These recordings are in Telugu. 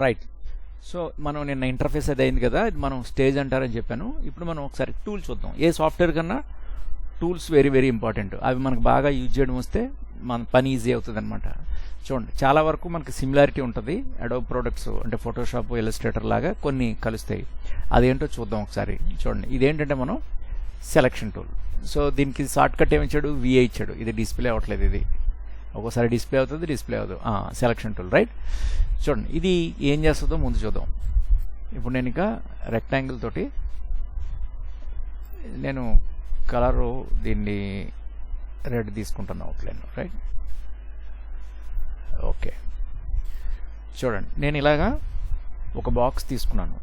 రైట్. సో మనం నిన్న ఇంటర్ఫేస్ అది అయింది కదా, ఇది మనం స్టేజ్ అంటారని చెప్పాను. ఇప్పుడు మనం ఒకసారి టూల్ చూద్దాం. ఏ సాఫ్ట్వేర్ కన్నా టూల్స్ వెరీ వెరీ ఇంపార్టెంట్. అవి మనకు బాగా యూజ్ చేయడం వస్తే మన పని ఈజీ అవుతుంది అనమాట. చూడండి, చాలా వరకు మనకి సిమిలారిటీ ఉంటుంది. అడోబ్ ప్రొడక్ట్స్ అంటే ఫోటోషాప్, ఇలస్ట్రేటర్ లాగా కొన్ని కలుస్తాయి. అదేంటో చూద్దాం ఒకసారి. చూడండి, ఇదేంటంటే మనం సెలక్షన్ టూల్. సో దీనికి షార్ట్ కట్ ఏమి ఇచ్చాడు, విఐ ఇచ్చాడు. ఇది డిస్ప్లే అవ్వట్లేదు. ఇది ఒక్కోసారి డిస్ప్లే అవుతుంది, డిస్ప్లే అవ్వదు. Selection tool, right. చూడండి, ఇది ఏం చేస్తుందో ముందు చూద్దాం. ఇప్పుడు నేను ఇక రెక్టాంగిల్ తోటి నేను కలరు దీన్ని రెడ్ తీసుకుంటున్నా, అవుట్లైన్, రైట్. ఓకే, చూడండి, నేను ఇలాగా ఒక బాక్స్ తీసుకున్నాను.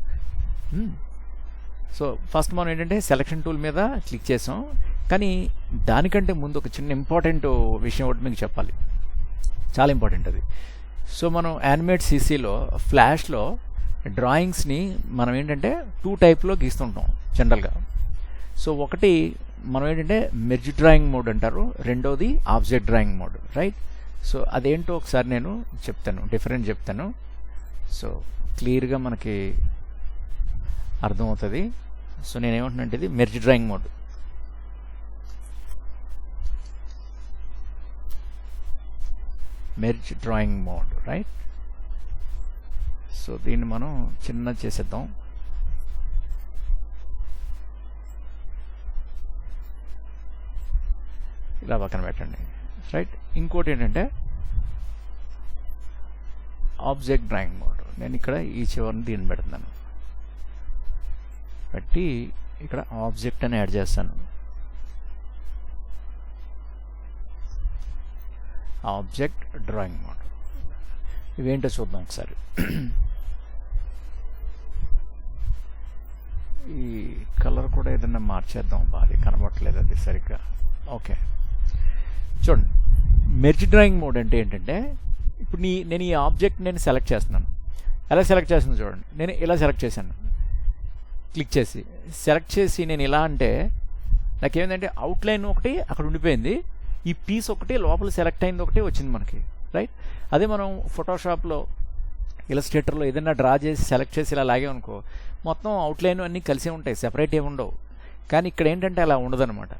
సో ఫస్ట్ మనం ఏంటంటే సెలక్షన్ టూల్ మీద క్లిక్ చేసాం. కానీ దానికంటే ముందు ఒక చిన్న ఇంపార్టెంట్ విషయం ఒకటి మీకు చెప్పాలి, చాలా ఇంపార్టెంట్ అది. సో మనం యానిమేట్ సీసీలో ఫ్లాష్లో డ్రాయింగ్స్ని మనం ఏంటంటే 2 టైప్లో గీస్తుంటాం జనరల్గా. సో ఒకటి మనం ఏంటంటే మెర్జ్ డ్రాయింగ్ మోడ్ అంటారు, రెండోది object drawing mode, right. So అదేంటో ఒకసారి నేను చెప్తాను, డిఫరెంట్ చెప్తాను. సో క్లియర్గా మనకి అర్థమవుతుంది. సో నేనేమంటున్నానంటే ఇది merge drawing mode. Merge drawing mode, right. So దీన్ని మనం చిన్న చేసేద్దాం. ఇలా పక్కన పెట్టండి, రైట్. ఇంకోటి ఏంటంటే ఆబ్జెక్ట్ డ్రాయింగ్ మోడ్. నేను ఇక్కడ ఈ చివరిని దీన్ని పెడుతున్నాను, పెట్టి ఇక్కడ ఆబ్జెక్ట్ అని యాడ్ చేస్తాను. ఆబ్జెక్ట్ డ్రాయింగ్ మోడ్ ఇవేంటో చూద్దాం ఒకసారి. ఈ కలర్ కూడా ఏదైనా మార్చేద్దాం, బాగా కనబడట్లేదు అది సరిగ్గా. ఓకే, చూడండి, మెర్జ్ డ్రాయింగ్ మోడ్ అంటే ఏంటంటే ఇప్పుడు నేను ఈ ఆబ్జెక్ట్ నేను సెలెక్ట్ చేస్తున్నాను. ఎలా సెలెక్ట్ చేస్తున్నాను చూడండి, నేను ఇలా సెలెక్ట్ చేశాను. క్లిక్ చేసి సెలెక్ట్ చేసి నేను ఇలా అంటే నాకేమైందంటే అవుట్లైన్ ఒకటి అక్కడ ఉండిపోయింది, ఈ పీస్ ఒకటి లోపల సెలెక్ట్ అయింది ఒకటి వచ్చింది మనకి, రైట్. అదే మనం ఫోటోషాప్లో, ఇలస్ట్రేటర్లో ఏదైనా డ్రా చేసి సెలెక్ట్ చేసి ఇలా లాగే అనుకో, మొత్తం అవుట్లైన్ అన్నీ కలిసే ఉంటాయి, సెపరేట్ ఏమి ఉండవు. కానీ ఇక్కడ ఏంటంటే అలా ఉండదన్నమాట,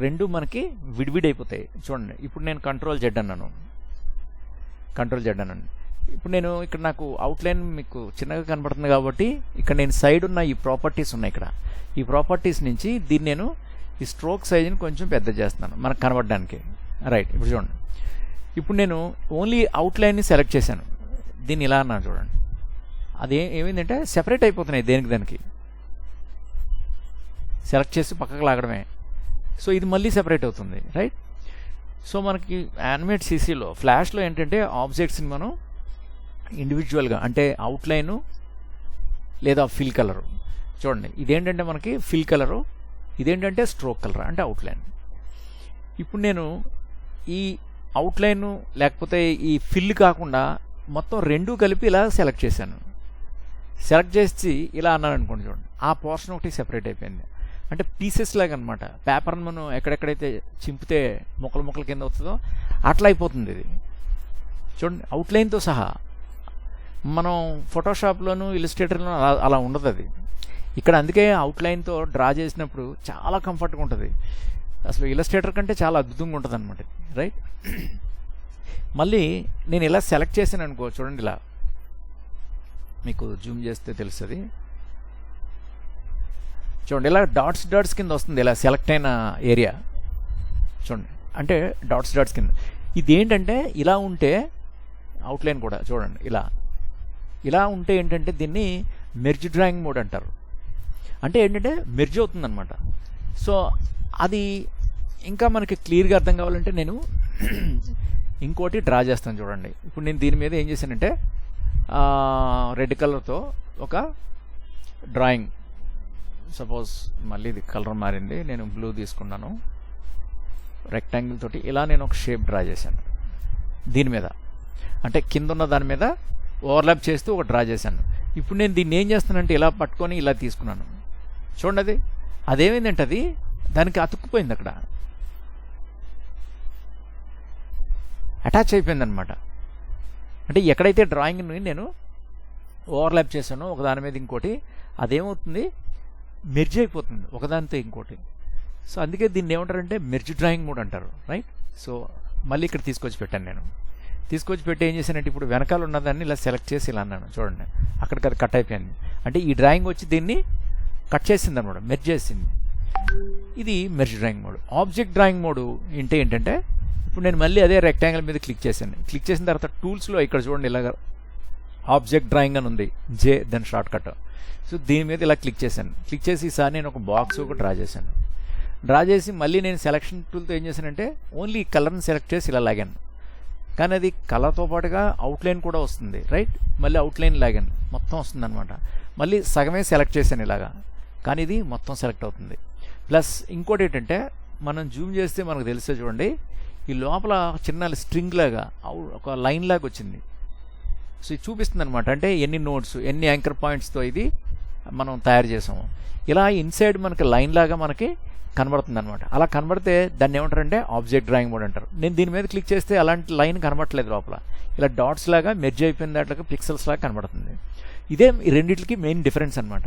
రెండు మనకి విడివిడైపోతాయి. చూడండి, ఇప్పుడు నేను కంట్రోల్ జెడ్ అన్నాను. ఇప్పుడు నేను ఇక్కడ నాకు అవుట్లైన్ మీకు చిన్నగా కనబడుతుంది కాబట్టి ఇక్కడ నేను సైడ్ ఉన్న ఈ ప్రాపర్టీస్ ఉన్నాయి, ఇక్కడ ఈ ప్రాపర్టీస్ నుంచి దీన్ని నేను ఈ స్ట్రోక్ సైజుని కొంచెం పెద్ద చేస్తున్నాను మనకు కనబడడానికి, రైట్. ఇప్పుడు చూడండి, ఇప్పుడు నేను ఓన్లీ అవుట్లైన్ని సెలెక్ట్ చేశాను, దీన్ని ఇలా అన్నాను చూడండి. అది ఏమైందంటే సెపరేట్ అయిపోతున్నాయి దేనికి దానికి, సెలెక్ట్ చేసి పక్కకు లాగడమే. సో ఇది మళ్ళీ సెపరేట్ అవుతుంది, రైట్. సో మనకి యానిమేట్ సీసీలో ఫ్లాష్లో ఏంటంటే ఆబ్జెక్ట్స్ని మనం ఇండివిజువల్గా అంటే అవుట్లైను లేదా ఫిల్ కలరు. చూడండి, ఇదేంటంటే మనకి ఫిల్ కలరు, ఇదేంటంటే స్ట్రోక్ కలర్ అంటే అవుట్లైన్. ఇప్పుడు నేను ఈ అవుట్లైను లేకపోతే ఈ ఫిల్ కాకుండా మొత్తం రెండు కలిపి ఇలా సెలెక్ట్ చేశాను. సెలెక్ట్ చేసి ఇలా అన్నాను అనుకోండి, చూడండి, ఆ పోర్షన్ ఒకటి సెపరేట్ అయిపోయింది. అంటే పీసెస్ లాగా అనమాట. పేపర్ని మనం ఎక్కడెక్కడైతే చింపితే ముక్కలు ముక్కల కింద అవుతుందో అట్లా అయిపోతుంది ఇది. చూడండి, అవుట్లైన్తో సహా. మనం ఫోటోషాప్లోను ఇలస్ట్రేటర్లోనూ అలా ఉండదు అది. ఇక్కడ అందుకే అవుట్లైన్తో డ్రా చేసినప్పుడు చాలా కంఫర్ట్గా ఉంటుంది. అసలు ఇలస్ట్రేటర్ కంటే చాలా అద్భుతంగా ఉంటుంది అనమాట, రైట్. మళ్ళీ నేను ఇలా సెలెక్ట్ చేశాను అనుకో, చూడండి, ఇలా మీకు జూమ్ చేస్తే తెలుస్తుంది. చూడండి, ఇలా డాట్స్ కింద వస్తుంది ఇలా సెలెక్ట్ అయిన ఏరియా. చూడండి, అంటే డాట్స్ కింద. ఇదేంటంటే ఇలా ఉంటే అవుట్లైన్ కూడా చూడండి ఇలా ఉంటే ఏంటంటే దీన్ని మెర్జ్ డ్రాయింగ్ మోడ్ అంటారు. అంటే ఏంటంటే మెర్జ్ అవుతుందన్నమాట. సో అది ఇంకా మనకి క్లియర్గా అర్థం కావాలంటే నేను ఇంకోటి డ్రా చేస్తాను చూడండి. ఇప్పుడు నేను దీని మీద ఏం చేశానంటే రెడ్ కలర్తో ఒక డ్రాయింగ్, సపోజ్ మళ్ళీ ఇది కలర్ మారింది, నేను బ్లూ తీసుకున్నాను, రెక్టాంగిల్ తోటి ఇలా నేను ఒక షేప్ డ్రా చేశాను దీని మీద. అంటే కింద ఉన్న దాని మీద ఓవర్లాప్ చేస్తూ ఒక డ్రా చేశాను. ఇప్పుడు నేను దీన్ని ఏం చేస్తానంటే ఇలా పట్టుకొని ఇలా తీసుకున్నాను. చూడండి, అదేమైందంటే అది దానికి అతుక్కుపోయింది, అక్కడ అటాచ్ అయిపోయింది అనమాట. అంటే ఎక్కడైతే డ్రాయింగ్ని నేను ఓవర్లాప్ చేశానో ఒకదాని మీద ఇంకోటి, అదేమవుతుంది, మెర్జ్ అయిపోతుంది ఒకదానితో ఇంకోటి. సో అందుకే దీన్ని ఏమంటారంటే మెర్జ్ డ్రాయింగ్ మోడ్ అంటారు, రైట్. సో మళ్ళీ ఇక్కడ తీసుకొచ్చి పెట్టాను నేను. తీసుకొచ్చి పెట్టి ఏం చేశానంటే ఇప్పుడు వెనకాల ఉన్నదాన్ని ఇలా సెలెక్ట్ చేసి ఇలా అన్నాను, చూడండి అక్కడికి అది కట్ అయిపోయింది. అంటే ఈ డ్రాయింగ్ వచ్చి దీన్ని కట్ చేసింది అనమాట, మెర్జ్ చేసింది. ఇది merge drawing mode. Object drawing mode ఏంటంటే ఇప్పుడు నేను మళ్ళీ అదే రెక్టాంగిల్ మీద క్లిక్ చేశాను. క్లిక్ చేసిన తర్వాత టూల్స్లో ఇక్కడ చూడండి ఇలాగ ఆబ్జెక్ట్ డ్రాయింగ్ అని ఉంది, జే దాని షార్ట్ కట్. సో దీని మీద ఇలా క్లిక్ చేశాను. క్లిక్ చేసి ఈసారి నేను ఒక బాక్స్ ఒక డ్రా చేశాను. డ్రా చేసి మళ్ళీ నేను సెలక్షన్ టూల్తో ఏం చేశానంటే ఓన్లీ కలర్ని సెలెక్ట్ చేసి ఇలా లాగాను. కానీ అది కలర్తో పాటుగా అవుట్లైన్ కూడా వస్తుంది, రైట్. మళ్ళీ అవుట్లైన్ లాగాను, మొత్తం వస్తుంది అనమాట. మళ్ళీ సగమే సెలెక్ట్ చేశాను ఇలాగా, కానీ ఇది మొత్తం సెలెక్ట్ అవుతుంది. ప్లస్ ఇంకోటి ఏంటంటే మనం జూమ్ చేస్తే మనకు తెలిస్తే చూడండి, ఈ లోపల చిన్న స్ట్రింగ్ లాగా ఒక లైన్ లాగా వచ్చింది. సో ఇది చూపిస్తుంది అనమాట, అంటే ఎన్ని నోట్స్ ఎన్ని యాంకర్ పాయింట్స్తో ఇది మనం తయారు చేసాము. ఇలా ఇన్సైడ్ మనకి లైన్ లాగా మనకి కనబడుతుంది అనమాట. అలా కనబడితే దాన్ని ఏమంటారంటే ఆబ్జెక్ట్ డ్రాయింగ్ మోడ్ అంటారు. నేను దీని మీద క్లిక్ చేస్తే అలాంటి లైన్ కనబడట్లేదు, లోపల ఇలా డాట్స్ లాగా మెర్జ్ అయిపోయిన దాంట్లో పిక్సెల్స్ లాగా కనబడుతుంది. ఇదే ఈ రెండింటికి మెయిన్ డిఫరెన్స్ అనమాట.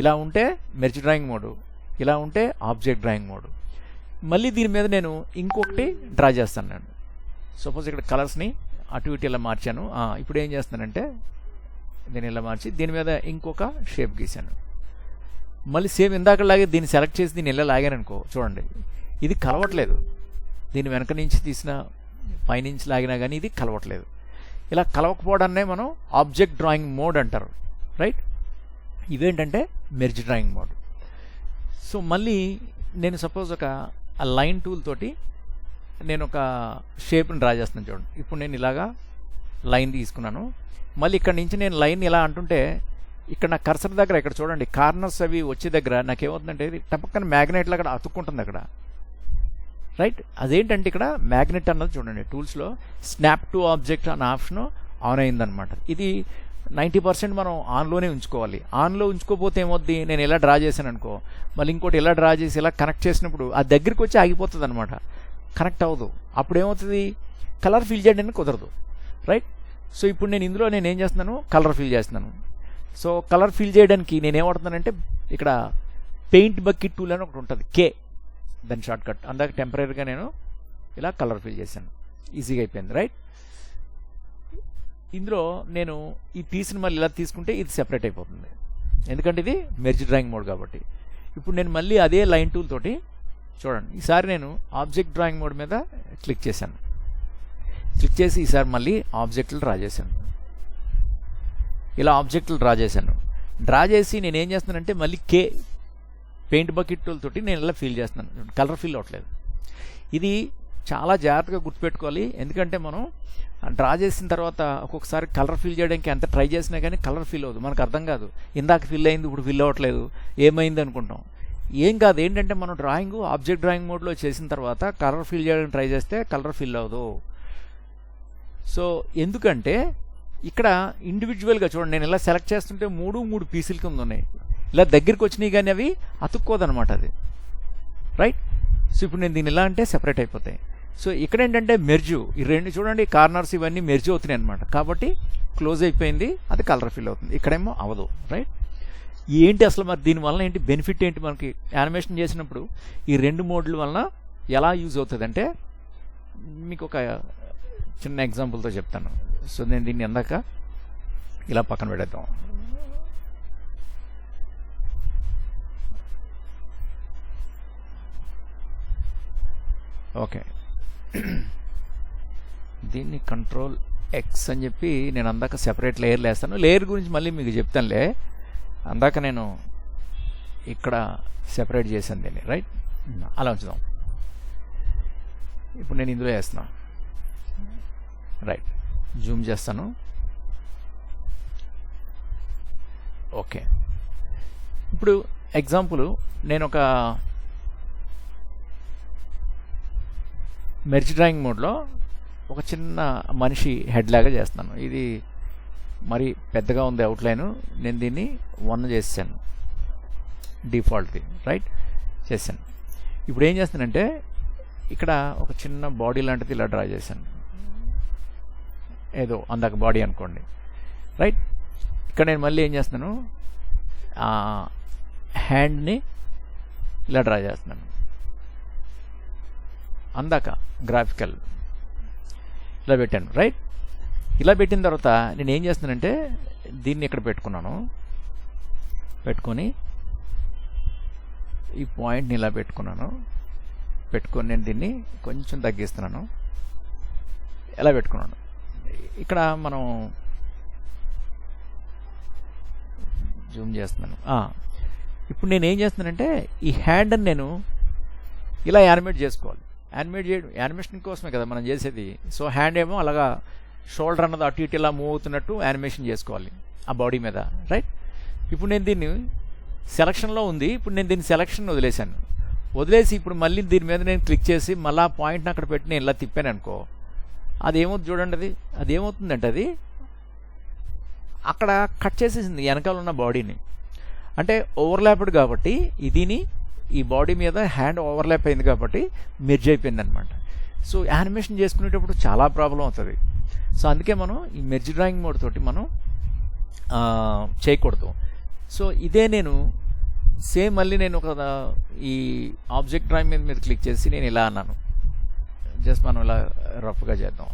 ఇలా ఉంటే మెర్జ్ డ్రాయింగ్ మోడు, ఇలా ఉంటే ఆబ్జెక్ట్ డ్రాయింగ్ మోడ్. మళ్ళీ దీని మీద నేను ఇంకొకటి డ్రా చేస్తాను. నేను సపోజ్ ఇక్కడ కలర్స్ని అటు ఇటు ఇలా మార్చాను. ఇప్పుడు ఏం చేస్తానంటే దీన్ని ఇలా మార్చి దీని మీద ఇంకొక షేప్ గీసాను. మళ్ళీ సేమ్ ఇందాకలాగే దీన్ని సెలెక్ట్ చేసి దీన్ని ఇలా లాగాను అనుకో, చూడండి ఇది కలవట్లేదు. దీన్ని వెనక నుంచి తీసిన పైనుంచి లాగినా కానీ ఇది కలవట్లేదు. ఇలా కలవకపోవడాన్నే మనం ఆబ్జెక్ట్ డ్రాయింగ్ మోడ్ అంటారు, రైట్. ఇవేంటంటే మెర్జ్ డ్రాయింగ్ మోడ్. సో మళ్ళీ నేను సపోజ్ ఒక లైన్ టూల్ తోటి నేను ఒక షేప్ని డ్రా చేస్తున్నాను, చూడండి. ఇప్పుడు నేను ఇలాగా లైన్ తీసుకున్నాను. మళ్ళీ ఇక్కడ నుంచి నేను లైన్ ఇలా అంటుంటే ఇక్కడ నా కర్సర్ దగ్గర ఇక్కడ చూడండి కార్నర్స్ అవి వచ్చే దగ్గర నాకేమవుతుందంటే ఇది టపక్కన మ్యాగ్నెట్ లాగా అతుక్కుంటుంది అక్కడ, రైట్. అదేంటంటే ఇక్కడ మ్యాగ్నెట్ అన్నది చూడండి టూల్స్లో స్నాప్ టు ఆబ్జెక్ట్ అన్న ఆప్షన్ ఆన్ అయిందనమాట. ఇది 90% మనం ఆన్లోనే ఉంచుకోవాలి. ఆన్లో ఉంచుకోకపోతే ఏమవుద్ది, నేను ఇలా డ్రా చేశాను అనుకో, మళ్ళీ ఇంకోటి ఇలా డ్రా చేసి ఇలా కనెక్ట్ చేసినప్పుడు ఆ దగ్గరికి వచ్చి ఆగిపోతుంది అనమాట, కనెక్ట్ అవ్వదు. అప్పుడు ఏమవుతుంది, కలర్ ఫిల్ చేయడానికి కుదరదు, రైట్. సో ఇప్పుడు నేను ఇందులో నేను ఏం చేస్తున్నాను, కలర్ ఫిల్ చేస్తున్నాను. సో కలర్ ఫిల్ చేయడానికి నేను ఏమవుతున్నానంటే ఇక్కడ పెయింట్ బకెట్ టూల్ అని ఒకటి ఉంటుంది, కే దాని షార్ట్ కట్. అందాక టెంపరీగా నేను ఇలా కలర్ ఫిల్ చేశాను, ఈజీగా అయిపోయింది, రైట్. ఇందులో నేను ఈ పీస్ని మళ్ళీ ఇలా తీసుకుంటే ఇది సెపరేట్ అయిపోతుంది, ఎందుకంటే ఇది మెర్జ్ డ్రాయింగ్ మోడ్ కాబట్టి. ఇప్పుడు నేను మళ్ళీ అదే లైన్ టూల్ తోటి చూడండి, ఈసారి నేను ఆబ్జెక్ట్ డ్రాయింగ్ మోడ్ మీద క్లిక్ చేశాను. క్లిక్ చేసి ఈసారి మళ్ళీ ఆబ్జెక్టులు డ్రా చేశాను. ఇలా ఆబ్జెక్టులు డ్రా చేశాను. డ్రా చేసి నేను ఏం చేస్తున్నానంటే మళ్ళీ కే పెయింట్ బకెట్ టూల్ తోటి నేను ఇలా ఫిల్ చేస్తున్నాను. కలర్ ఫిల్ అవ్వట్లేదు. ఇది చాలా జాగ్రత్తగా గుర్తుపెట్టుకోవాలి, ఎందుకంటే మనం డ్రా చేసిన తర్వాత ఒక్కొక్కసారి కలర్ ఫిల్ చేయడానికి ఎంత ట్రై చేసినా కానీ కలర్ ఫిల్ అవ్వదు, మనకు అర్థం కాదు. ఇందాక ఫిల్ అయింది ఇప్పుడు ఫిల్ అవ్వట్లేదు, ఏమైంది అనుకుంటాం. ఏం కాదు, ఏంటంటే మనం డ్రాయింగ్ ఆబ్జెక్ట్ డ్రాయింగ్ మోడ్లో చేసిన తర్వాత కలర్ ఫిల్ చేయడానికి ట్రై చేస్తే కలర్ ఫిల్ అవ్వదు. సో ఎందుకంటే ఇక్కడ ఇండివిజువల్గా చూడండి, నేను ఇలా సెలెక్ట్ చేస్తుంటే మూడు పీసుల కింద ఉన్నాయి, ఇలా దగ్గరికి వచ్చినాయి కానీ అవి అతుక్కోదనమాట అది, రైట్. సో ఇప్పుడు నేను దీన్ని ఇలా అంటే సెపరేట్ అయిపోతాయి. సో ఇక్కడ ఏంటంటే మెర్జు, ఈ రెండు చూడండి కార్నర్స్ ఇవన్నీ మెర్జ్ అవుతున్నాయి అనమాట, కాబట్టి క్లోజ్ అయిపోయింది, అది కలర్ ఫిల్ అవుతుంది. ఇక్కడేమో అవ్వదు, రైట్. ఏంటి అసలు మరి దీనివల్ల ఏంటి బెనిఫిట్ ఏంటి మనకి యానిమేషన్ చేసినప్పుడు ఈ రెండు మోడ్ల వలన ఎలా యూజ్ అవుతుంది అంటే మీకు ఒక చిన్న ఎగ్జాంపుల్తో చెప్తాను. సో నేను దీన్ని ఎందాక ఇలా పక్కన పెడేద్దాం. ఓకే, దీన్ని కంట్రోల్ ఎక్స్ అని చెప్పి నేను అందాక సెపరేట్ లేయర్లు వేస్తాను. లేయర్ గురించి మళ్ళీ మీకు చెప్తానులే. అందాక నేను ఇక్కడ సెపరేట్ చేశాను దీన్ని, రైట్. అలా ఉంచుదాం. ఇప్పుడు నేను ఇందులో వేస్తున్నాను, రైట్. జూమ్ చేస్తాను. ఓకే, ఇప్పుడు ఎగ్జాంపుల్ నేను ఒక మెర్జ్ డ్రాయింగ్ మోడ్లో ఒక చిన్న మనిషి హెడ్ లాగా చేస్తున్నాను. ఇది మరి పెద్దగా ఉంది అవుట్లైన్, నేను దీన్ని 1 చేసాను డిఫాల్ట్ది, రైట్ చేశాను. ఇప్పుడు ఏం చేస్తానంటే ఇక్కడ ఒక చిన్న బాడీ లాంటిది ఇలా డ్రా చేశాను, ఏదో అందాక బాడీ అనుకోండి, రైట్. ఇక్కడ నేను మళ్ళీ ఏం చేస్తున్నాను, హ్యాండ్ని ఇలా డ్రా చేస్తున్నాను. అందాక గ్రాఫికల్ ఇలా పెట్టాను, రైట్. ఇలా పెట్టిన తర్వాత నేను ఏం చేస్తున్నానంటే దీన్ని ఇక్కడ పెట్టుకున్నాను, పెట్టుకొని ఈ పాయింట్ని ఇలా పెట్టుకున్నాను, పెట్టుకొని నేను దీన్ని కొంచెం తగ్గిస్తున్నాను, ఎలా పెట్టుకున్నాను. ఇక్కడ మనం జూమ్ చేస్తున్నాను. ఇప్పుడు నేను ఏం చేస్తున్నానంటే ఈ హ్యాండ్ని నేను ఇలా యానిమేట్ చేసుకోవాలి. యానిమేషన్ కోసమే కదా మనం చేసేది. సో హ్యాండ్ ఏమో అలాగా షోల్డర్ అన్నది అటు ఇటు ఇలా మూవ్ అవుతున్నట్టు యానిమేషన్ చేసుకోవాలి ఆ బాడీ మీద, రైట్. ఇప్పుడు నేను దీన్ని సెలక్షన్లో ఉంది, ఇప్పుడు నేను దీన్ని సెలక్షన్ వదిలేసి ఇప్పుడు మళ్ళీ దీని మీద నేను క్లిక్ చేసి మళ్ళీ ఆ పాయింట్ని అక్కడ పెట్టి నేను ఇలా తిప్పాను అనుకో, అదేమవుతుంది చూడండి, అది ఏమవుతుందంటే అది అక్కడ కట్ చేసేసింది వెనకాల ఉన్న బాడీని. అంటే ఓవర్లాప్డ్ కాబట్టి ఈ బాడీ మీద హ్యాండ్ ఓవర్లాప్ అయింది కాబట్టి మెర్జ్ అయిపోయింది అనమాట. సో యానిమేషన్ చేసుకునేటప్పుడు చాలా ప్రాబ్లం అవుతుంది. సో అందుకే మనం ఈ మెర్జ్ డ్రాయింగ్ మోడ్ తోటి మనం చేయకూడదు. సో ఇదే నేను సేమ్ మళ్ళీ నేను ఈ ఆబ్జెక్ట్ డ్రాయింగ్ మీద క్లిక్ చేసి నేను ఇలా అన్నాను, జస్ట్ మనం ఇలా రఫ్గా చేద్దాం,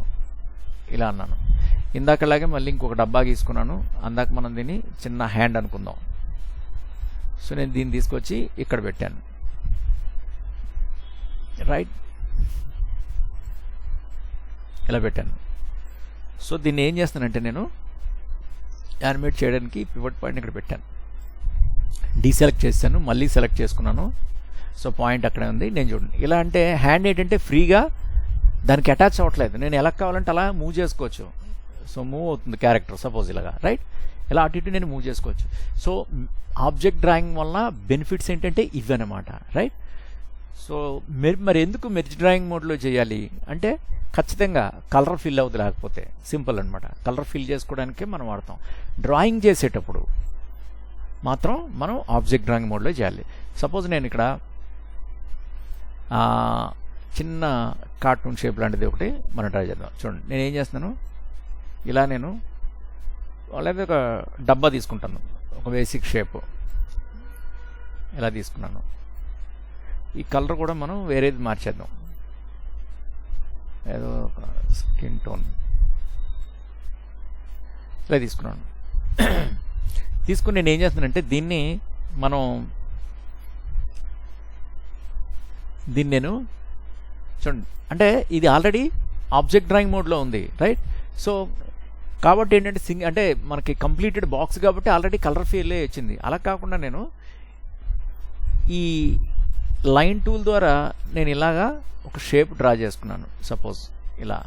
ఇలా అన్నాను. ఇందాకలాగే మళ్ళీ ఇంకొక డబ్బా గీసుకున్నాను, అందాక మనం దీన్ని చిన్న హ్యాండ్ అనుకుందాం. సో నేను దీన్ని తీసుకొచ్చి ఇక్కడ పెట్టాను, రైట్, ఇలా పెట్టాను. సో దీన్ని ఏం చేస్తానంటే నేను యానిమేట్ చేయడానికి పివట్ పాయింట్ ఇక్కడ పెట్టాను, డీసెలెక్ట్ చేశాను, మళ్ళీ సెలెక్ట్ చేసుకున్నాను. సో పాయింట్ అక్కడే ఉంది. నేను చూడండి ఇలా అంటే హ్యాండ్ ఏంటంటే ఫ్రీగా దానికి అటాచ్ అవ్వట్లేదు, నేను ఎలా కావాలంటే అలా మూవ్ చేసుకోవచ్చు. సో మూవ్ అవుతుంది క్యారెక్టర్ సపోజ్ ఇలాగా, రైట్. ఇలా అటు ఇటు నేను మూవ్ చేసుకోవచ్చు. సో ఆబ్జెక్ట్ డ్రాయింగ్ వల్ల బెనిఫిట్స్ ఏంటంటే ఇవన్నమాట, రైట్. సో మరి ఎందుకు మెర్జ్ డ్రాయింగ్ మోడ్లో చేయాలి అంటే ఖచ్చితంగా కలర్ ఫిల్ అవుతుంది, లేకపోతే సింపుల్ అనమాట. కలర్ ఫిల్ చేసుకోవడానికే మనం వాడతాం. డ్రాయింగ్ చేసేటప్పుడు మాత్రం మనం ఆబ్జెక్ట్ డ్రాయింగ్ మోడ్లో చేయాలి. సపోజ్ నేను ఇక్కడ చిన్న కార్టూన్ షేప్ లాంటిది ఒకటి మనం ట్రై చేద్దాం. చూడండి నేను ఏం చేస్తున్నాను, ఇలా నేను లేదా ఒక డబ్బా తీసుకుంటాను, ఒక బేసిక్ షేప్ ఇలా తీసుకున్నాను. ఈ కలర్ కూడా మనం వేరేది మార్చేద్దాం, ఏదో ఒక స్కిన్ టోన్ ఇలా తీసుకున్నాను. తీసుకుని నేను ఏం చేస్తున్నానంటే దీన్ని నేను చూడండి, అంటే ఇది ఆల్రెడీ ఆబ్జెక్ట్ డ్రాయింగ్ మోడ్లో ఉంది, రైట్. సో కాబట్టి ఏంటంటే అంటే మనకి కంప్లీటెడ్ బాక్స్ కాబట్టి ఆల్రెడీ కలర్ ఫీల్ వచ్చింది. అలా కాకుండా నేను ఈ లైన్ టూల్ ద్వారా నేను ఇలాగా ఒక షేప్ డ్రా చేసుకున్నాను, సపోజ్ ఇలా,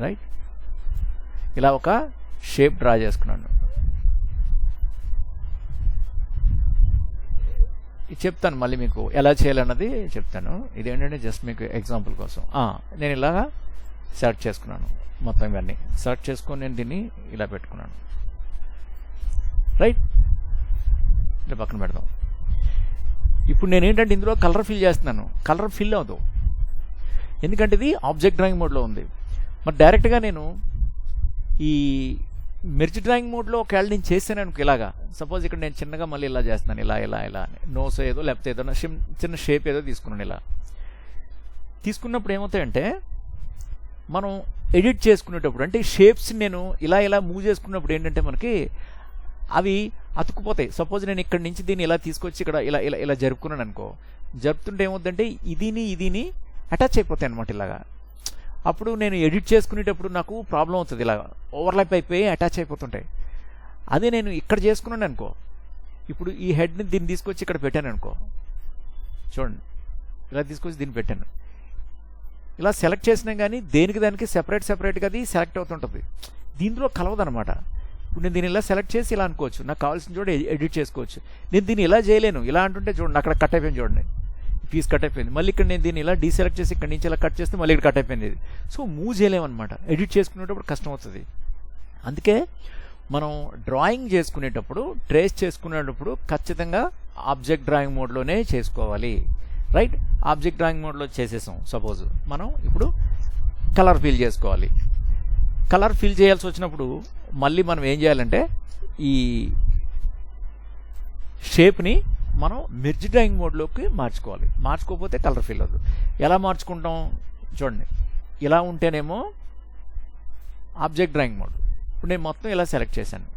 రైట్. ఇలా ఒక షేప్ డ్రా చేసుకున్నాను. చెప్తాను మళ్ళీ మీకు ఎలా చేయాలన్నది చెప్తాను. ఇదేంటంటే జస్ట్ మీకు ఎగ్జాంపుల్ కోసం. నేను ఇలాగా సెలెక్ట్ చేసుకున్నాను, మొత్తం ఇవన్నీ సెలెక్ట్ చేసుకొని నేను దీన్ని ఇలా పెట్టుకున్నాను, రైట్. ఇలా పక్కన పెడదాం. ఇప్పుడు నేను ఏంటంటే ఇందులో కలర్ ఫిల్ చేస్తున్నాను, కలర్ ఫిల్ అవుతావు ఎందుకంటే ఇది ఆబ్జెక్ట్ డ్రాయింగ్ మోడ్లో ఉంది. మరి డైరెక్ట్గా నేను ఈ మెర్జ్ డ్రాయింగ్ మోడ్లో ఒకవేళ నేను చేస్తాను అనుకో, ఇలాగా సపోజ్ ఇక్కడ నేను చిన్నగా మళ్ళీ ఇలా చేస్తున్నాను, ఇలా నోస్ ఏదో లేకపోతే ఏదైనా చిన్న షేప్ ఏదో తీసుకున్నాను. ఇలా తీసుకున్నప్పుడు ఏమవుతాయంటే మనం ఎడిట్ చేసుకునేటప్పుడు అంటే షేప్స్ నేను ఇలా మూవ్ చేసుకున్నప్పుడు ఏంటంటే మనకి అవి అతుక్కుపోతాయి. సపోజ్ నేను ఇక్కడ నుంచి దీన్ని ఇలా తీసుకొచ్చి ఇక్కడ ఇలా జరుపుకున్నాను అనుకో, జరుపుతుంటే ఏమవుతుందంటే ఇదిని అటాచ్ అయిపోతాయి అనమాట ఇలాగా. అప్పుడు నేను ఎడిట్ చేసుకునేటప్పుడు నాకు ప్రాబ్లం అవుతుంది, ఇలా ఓవర్లాప్ అయిపోయి అటాచ్ అయిపోతుంటాయి. అదే నేను ఇక్కడ చేసుకున్నాను అనుకో, ఇప్పుడు ఈ హెడ్ని దీన్ని తీసుకొచ్చి ఇక్కడ పెట్టాను అనుకో, చూడండి ఇలా తీసుకొచ్చి దీన్ని పెట్టాను, ఇలా సెలెక్ట్ చేసినా కానీ దానికి సెపరేట్గా అది సెలెక్ట్ అవుతుంటుంది, దీంట్లో కలవదనమాట. ఇప్పుడు నేను దీన్ని ఇలా సెలెక్ట్ చేసి ఇలా అనుకోవచ్చు, నాకు కావాల్సిన చోట ఎడిట్ చేసుకోవచ్చు. నేను దీన్ని ఇలా చేయలేను, ఇలా అంటుంటే చూడండి అక్కడ కట్ అయిపోయింది, చూడండి పీస్ కట్ అయిపోయింది. మళ్ళీ ఇక్కడ నేను దీన్ని ఇలా డీసెలెక్ట్ చేసి ఇక్కడ నుంచి ఇలా కట్ చేస్తే మళ్ళీ ఇక్కడ కట్ అయిపోయింది. ఇది సో మూవ్ చేయలేమన్నమాట, ఎడిట్ చేసుకునేటప్పుడు కష్టం అవుతుంది. అందుకే మనం డ్రాయింగ్ చేసుకునేటప్పుడు ట్రేస్ చేసుకునేటప్పుడు ఖచ్చితంగా ఆబ్జెక్ట్ డ్రాయింగ్ మోడ్లోనే చేసుకోవాలి, రైట్. ఆబ్జెక్ట్ డ్రాయింగ్ మోడ్లో చేసేసాం, సపోజ్ మనం ఇప్పుడు కలర్ ఫిల్ చేసుకోవాలి. కలర్ ఫిల్ చేయాల్సి వచ్చినప్పుడు మళ్ళీ మనం ఏం చేయాలంటే ఈ షేప్ని మనం మెర్జ్ డ్రాయింగ్ మోడ్లోకి మార్చుకోవాలి. మార్చుకోకపోతే కలర్ ఫిల్ అవ్వదు. ఎలా మార్చుకుంటాం చూడండి, ఇలా ఉంటేనేమో ఆబ్జెక్ట్ డ్రాయింగ్ మోడ్. ఇప్పుడు నేను మొత్తం ఇలా సెలెక్ట్ చేశాను.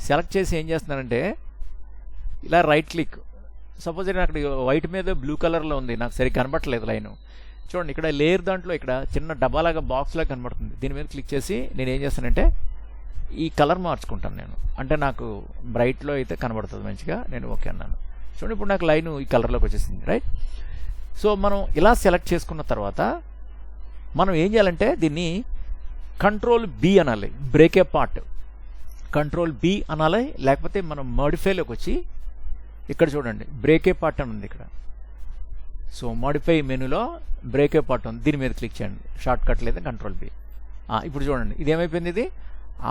సెలెక్ట్ చేసి ఏం చేస్తున్నానంటే ఇలా రైట్ క్లిక్, సపోజ్ నేను అక్కడ వైట్ మీద బ్లూ కలర్లో ఉంది, నాకు సరిగ్గా కనబడట్లేదు లైను. చూడండి ఇక్కడ లేయర్ దాంట్లో ఇక్కడ చిన్న డబ్బాలాగా బాక్స్లాగా కనబడుతుంది. దీని మీద క్లిక్ చేసి నేను ఏం చేస్తానంటే ఈ కలర్ మార్చుకుంటాను నేను. అంటే నాకు బ్రైట్లో అయితే కనబడుతుంది మంచిగా, నేను ఓకే అన్నాను. చూడండి ఇప్పుడు నాకు లైన్ ఈ కలర్లోకి వచ్చేసింది, రైట్. సో మనం ఇలా సెలెక్ట్ చేసుకున్న తర్వాత మనం ఏం చేయాలంటే దీన్ని కంట్రోల్ బి అనాలి, బ్రేక్ ఏ పార్ట్. కంట్రోల్ బి అనాలి, లేకపోతే మనం మోడిఫైలోకి వచ్చి ఇక్కడ చూడండి బ్రేక్ ఏ పార్ట్ అని ఉంది ఇక్కడ. సో మోడిఫై మెనూలో బ్రేక్ ఏ పార్ట్ ఉంది, దీని మీద క్లిక్ చేయండి. షార్ట్ కట్ లేదా కంట్రోల్ బి. ఇప్పుడు చూడండి ఇది ఏమైపోయింది, ఇది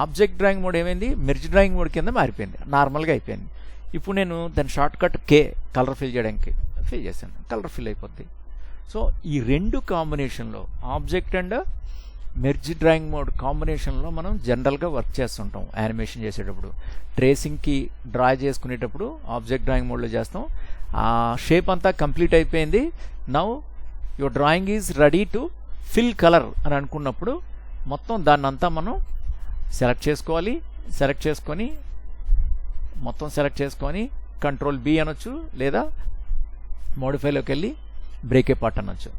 ఆబ్జెక్ట్ డ్రాయింగ్ మోడ్ ఏమైంది, మెర్జ్ డ్రాయింగ్ మోడ్ కింద మారిపోయింది, నార్మల్గా అయిపోయింది. ఇప్పుడు నేను దాని షార్ట్ కట్ కే కలర్ ఫిల్ చేయడానికి ఫిల్ చేశాను, కలర్ ఫిల్ అయిపోద్ది. సో ఈ రెండు కాంబినేషన్లో object and merge drawing mode కాంబినేషన్లో మనం జనరల్గా వర్క్ చేస్తుంటాం యానిమేషన్ చేసేటప్పుడు. ట్రేసింగ్కి డ్రా చేసుకునేటప్పుడు ఆబ్జెక్ట్ డ్రాయింగ్ మోడ్లో చేస్తాం. ఆ షేప్ అంతా కంప్లీట్ అయిపోయింది, now your drawing is ready to fill colour అని అనుకున్నప్పుడు మొత్తం దాన్ని అంతా మనం సెలెక్ట్ చేసుకోవాలి. సెలెక్ట్ చేసుకొని మొత్తం సెలెక్ట్ చేసుకొని కంట్రోల్ బి అనొచ్చు, లేదా మోడిఫైలోకి వెళ్ళి బ్రేక్ ఏ పార్ట్ అనొచ్చు.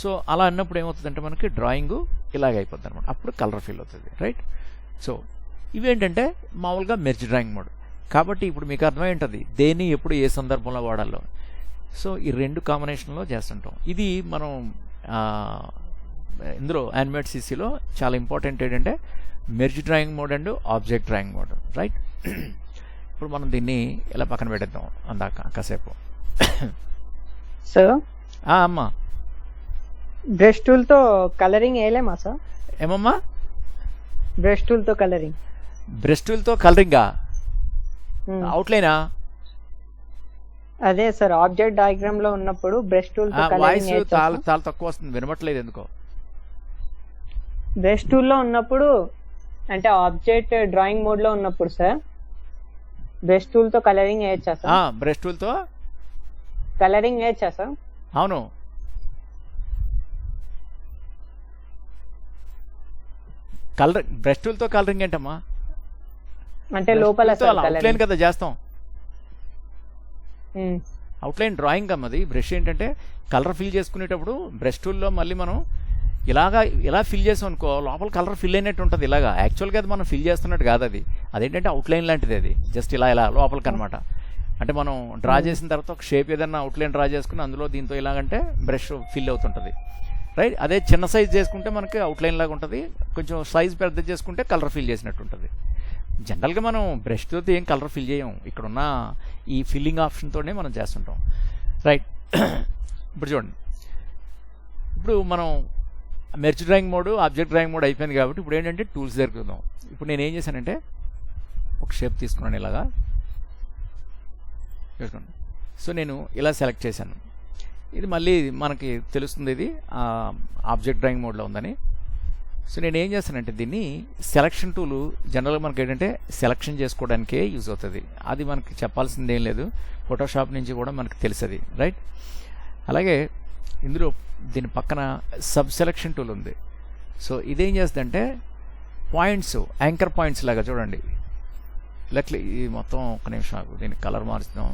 సో అలా అన్నప్పుడు ఏమవుతుందంటే మనకి డ్రాయింగ్ ఇలాగ అయిపోద్ది అనమాట, అప్పుడు కలర్ ఫిల్ అవుతుంది, రైట్. సో ఇవేంటంటే మామూలుగా మెర్జ్ డ్రాయింగ్ మోడ్. కాబట్టి ఇప్పుడు మీకు అర్థమై ఉంటుంది దేన్ని ఎప్పుడు ఏ సందర్భంలో వాడాలో. సో ఈ రెండు కాంబినేషన్లో చేస్తుంటాం. ఇది మనం ఇందులో యానిమేట్ సిసిలో చాలా ఇంపార్టెంట్ ఏంటంటే merge drawing mode and object drawing mode, right. ఇప్పుడు మనం దీన్ని ఇలా పక్కన పెట్టేద్దాం అందాక కాసేపు. సార్ అమ్మా బ్రష్ టూల్తో కలరింగ్ వేయలేమా సార్? ఏమమ్మా బ్రష్ టూల్తో కలరింగ్? బ్రష్ టూల్తో కలరింగా? అవుట్లైనా? అదే సార్, ఆబ్జెక్ట్ డయాగ్రామ్ లో ఉన్నప్పుడు బ్రష్ టూల్తో వాయిస్ చాలా తక్కువ వస్తుంది, వినబట్లేదు ఎందుకో. బ్రష్ టూల్లో ఉన్నప్పుడు అంటే ఆబ్జెక్ట్ డ్రాయింగ్ మోడ్ లో ఉన్నప్పుడు సార్ బ్రష్ టూల్తో కలరింగ్ వేయచ్చా సార్? బ్రష్ టూల్తో కలరింగ్ వేయచ్చా సార్? అవును. కలర్ బ్రష్ టూల్తో కలరింగ్ ఏంటమ్మా? అంటే లోపల అవుట్లైన్ కదా చేస్తాం, అవుట్లైన్ డ్రాయింగ్ అమ్మది. బ్రష్ ఏంటంటే కలర్ ఫిల్ చేసుకునేటప్పుడు బ్రష్ టూల్లో మళ్ళీ మనం ఇలా ఫిల్ చేసాం అనుకో, లోపల కలర్ ఫిల్ అయినట్టు ఉంటుంది. ఇలాగా యాక్చువల్గా అది మనం ఫిల్ చేస్తున్నట్టు కాదు, అది అదేంటంటే అవుట్లైన్ లాంటిది, అది జస్ట్ ఇలా లోపలికి అనమాట. అంటే మనం డ్రా చేసిన తర్వాత ఒక షేప్ ఏదైనా అవుట్లైన్ డ్రా చేసుకుని అందులో దీంతో ఇలాగంటే బ్రష్ ఫిల్ అవుతుంటుంది, రైట్. అదే చిన్న సైజ్ చేసుకుంటే మనకి అవుట్లైన్ లాగా ఉంటుంది, కొంచెం సైజ్ పెద్ద చేసుకుంటే కలర్ ఫిల్ చేసినట్టు ఉంటుంది. జనరల్గా మనం బ్రష్తో ఏం కలర్ ఫిల్ చేయం, ఇక్కడున్న ఈ ఫిల్లింగ్ ఆప్షన్తోనే మనం చేస్తుంటాం, రైట్. ఇప్పుడు చూడండి, ఇప్పుడు మనం merge drawing mode object drawing mode అయిపోయింది కాబట్టి ఇప్పుడు ఏంటంటే టూల్స్ జరుగుతాం. ఇప్పుడు నేను ఏం చేశానంటే ఒక షేప్ తీసుకున్నాను ఇలాగా, చూసుకోండి. సో నేను ఇలా సెలెక్ట్ చేశాను, ఇది మళ్ళీ మనకి తెలుస్తుంది ఇది ఆబ్జెక్ట్ డ్రాయింగ్ మోడ్లో ఉందని. సో నేను ఏం చేస్తానంటే దీన్ని సెలక్షన్ టూల్ జనరల్గా మనకి ఏంటంటే సెలక్షన్ చేసుకోవడానికే యూజ్ అవుతుంది, అది మనకి చెప్పాల్సింది ఏం లేదు, ఫోటోషాప్ నుంచి కూడా మనకు తెలుస్తుంది, రైట్. అలాగే ఇందులో దీని పక్కన సబ్ సెలక్షన్ టూల్ ఉంది. సో ఇదేం చేస్తుందంటే పాయింట్స్, యాంకర్ పాయింట్స్ లాగా చూడండి, ఇలా ఇది మొత్తం ఒక నిమిషం దీనికి కలర్ మారుస్తాం,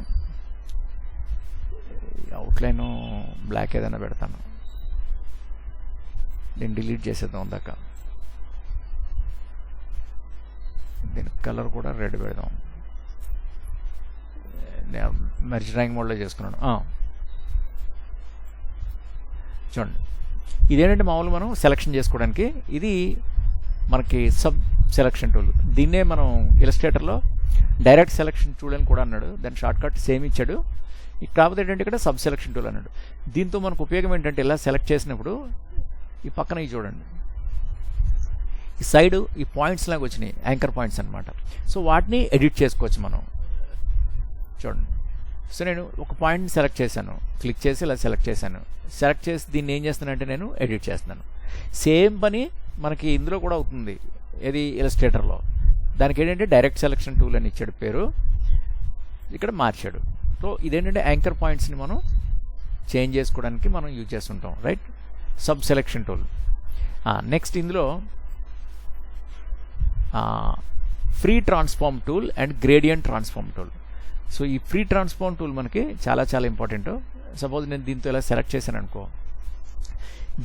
అవుట్లైన్ బ్లాక్ ఏదైనా పెడతాను, దీన్ని డిలీట్ చేసేద్దాం అందాక, దీని కలర్ కూడా రెడ్ పెడదాం. నేను మెర్జ్ డ్రాయింగ్ మోడ్లో చేసుకున్నాను. చూడండి ఇదేంటంటే మామూలు మనం సెలక్షన్ చేసుకోవడానికి, ఇది మనకి సబ్ సెలక్షన్ టూల్. దీన్నే మనం ఇలస్ట్రేటర్లో డైరెక్ట్ సెలక్షన్ టూల్ అని కూడా అన్నాడు, దాని షార్ట్ కట్ సేమ్ ఇచ్చాడు. కాకపోతే ఏంటంటే ఇక్కడ సబ్ సెలక్షన్ టూల్ అన్నాడు. దీంతో మనకు ఉపయోగం ఏంటంటే ఇలా సెలెక్ట్ చేసినప్పుడు ఈ పక్కన ఇవి చూడండి, ఈ సైడ్ ఈ పాయింట్స్ లాగా వచ్చినాయి, యాంకర్ పాయింట్స్ అనమాట. సో వాటిని ఎడిట్ చేసుకోవచ్చు మనం, చూడండి. సో నేను ఒక పాయింట్ని సెలెక్ట్ చేశాను, క్లిక్ చేసి ఇలా సెలెక్ట్ చేశాను. సెలెక్ట్ చేసి దీన్ని ఏం చేస్తానంటే నేను ఎడిట్ చేస్తున్నాను. సేమ్ పని మనకి ఇందులో కూడా అవుతుంది, ఏది ఇలస్ట్రేటర్లో. దానికి ఏంటంటే డైరెక్ట్ సెలెక్షన్ టూల్ అని ఇచ్చాడు పేరు, ఇక్కడ మార్చాడు. సో ఇదేంటంటే యాంకర్ పాయింట్స్ని మనం చేంజ్ చేసుకోవడానికి మనం యూజ్ చేస్తుంటాం, right. Sub selection tool. Next ఇందులో free transform tool and gradient transform tool. So ఈ ఫ్రీ ట్రాన్స్ఫార్మ్ టూల్ మనకి చాలా చాలా ఇంపార్టెంట్. సపోజ్ నేను దీంతో ఇలా సెలెక్ట్ చేశాను అనుకో,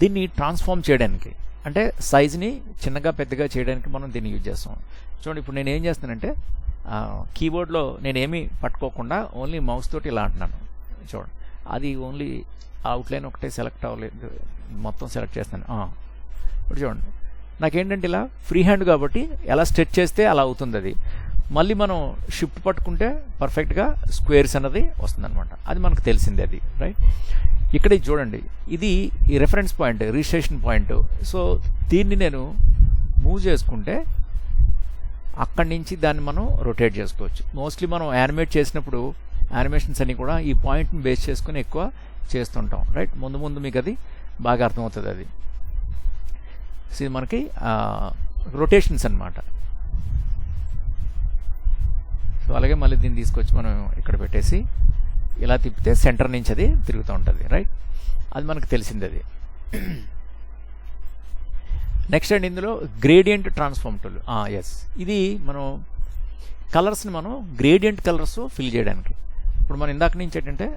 దీన్ని ట్రాన్స్ఫార్మ్ చేయడానికి అంటే సైజ్ని చిన్నగా పెద్దగా చేయడానికి మనం దీన్ని యూజ్ చేస్తాం. చూడండి, ఇప్పుడు నేను ఏం చేస్తానంటే కీబోర్డ్లో నేనేమీ పట్టుకోకుండా ఓన్లీ మౌస్ తోటి ఇలా అంటున్నాను. చూడండి, అది ఓన్లీ అవుట్లైన్ ఒకటే సెలెక్ట్ అవ్వలేదు, మొత్తం సెలెక్ట్ చేస్తాను. ఇప్పుడు చూడండి, నాకేంటంటే ఇలా ఫ్రీ హ్యాండ్ కాబట్టి ఎలా స్ట్రెచ్ చేస్తే అలా అవుతుంది అది. మళ్ళీ మనం షిఫ్ట్ పట్టుకుంటే పర్ఫెక్ట్గా స్క్వేర్స్ అన్నది వస్తుందన్నమాట. అది మనకు తెలిసిందే అది, రైట్. ఇక్కడ చూడండి, ఇది ఈ reference point, registration point. So దీన్ని నేను మూవ్ చేసుకుంటే అక్కడి నుంచి దాన్ని మనం రొటేట్ చేసుకోవచ్చు. మోస్ట్లీ మనం యానిమేట్ చేసినప్పుడు యానిమేషన్స్ అన్నీ కూడా ఈ పాయింట్ని బేస్ చేసుకుని ఎక్కువ చేస్తుంటాం, రైట్. ముందు ముందు మీకు అది బాగా అర్థమవుతుంది అది. సో ఇది మనకి రొటేషన్స్ అన్నమాట. సో అలాగే మళ్ళీ దీన్ని తీసుకొచ్చి మనం ఇక్కడ పెట్టేసి ఇలా తిప్పితే సెంటర్ నుంచి అది తిరుగుతూ ఉంటుంది, రైట్. అది మనకు తెలిసింది అది. నెక్స్ట్ అండ్ ఇందులో గ్రేడియంట్ ట్రాన్స్ఫార్మ్ టూల్. ఎస్, ఇది మనం కలర్స్ని మనం గ్రేడియంట్ కలర్స్ ఫిల్ చేయడానికి. ఇప్పుడు మనం ఇందాక నుంచి ఏంటంటే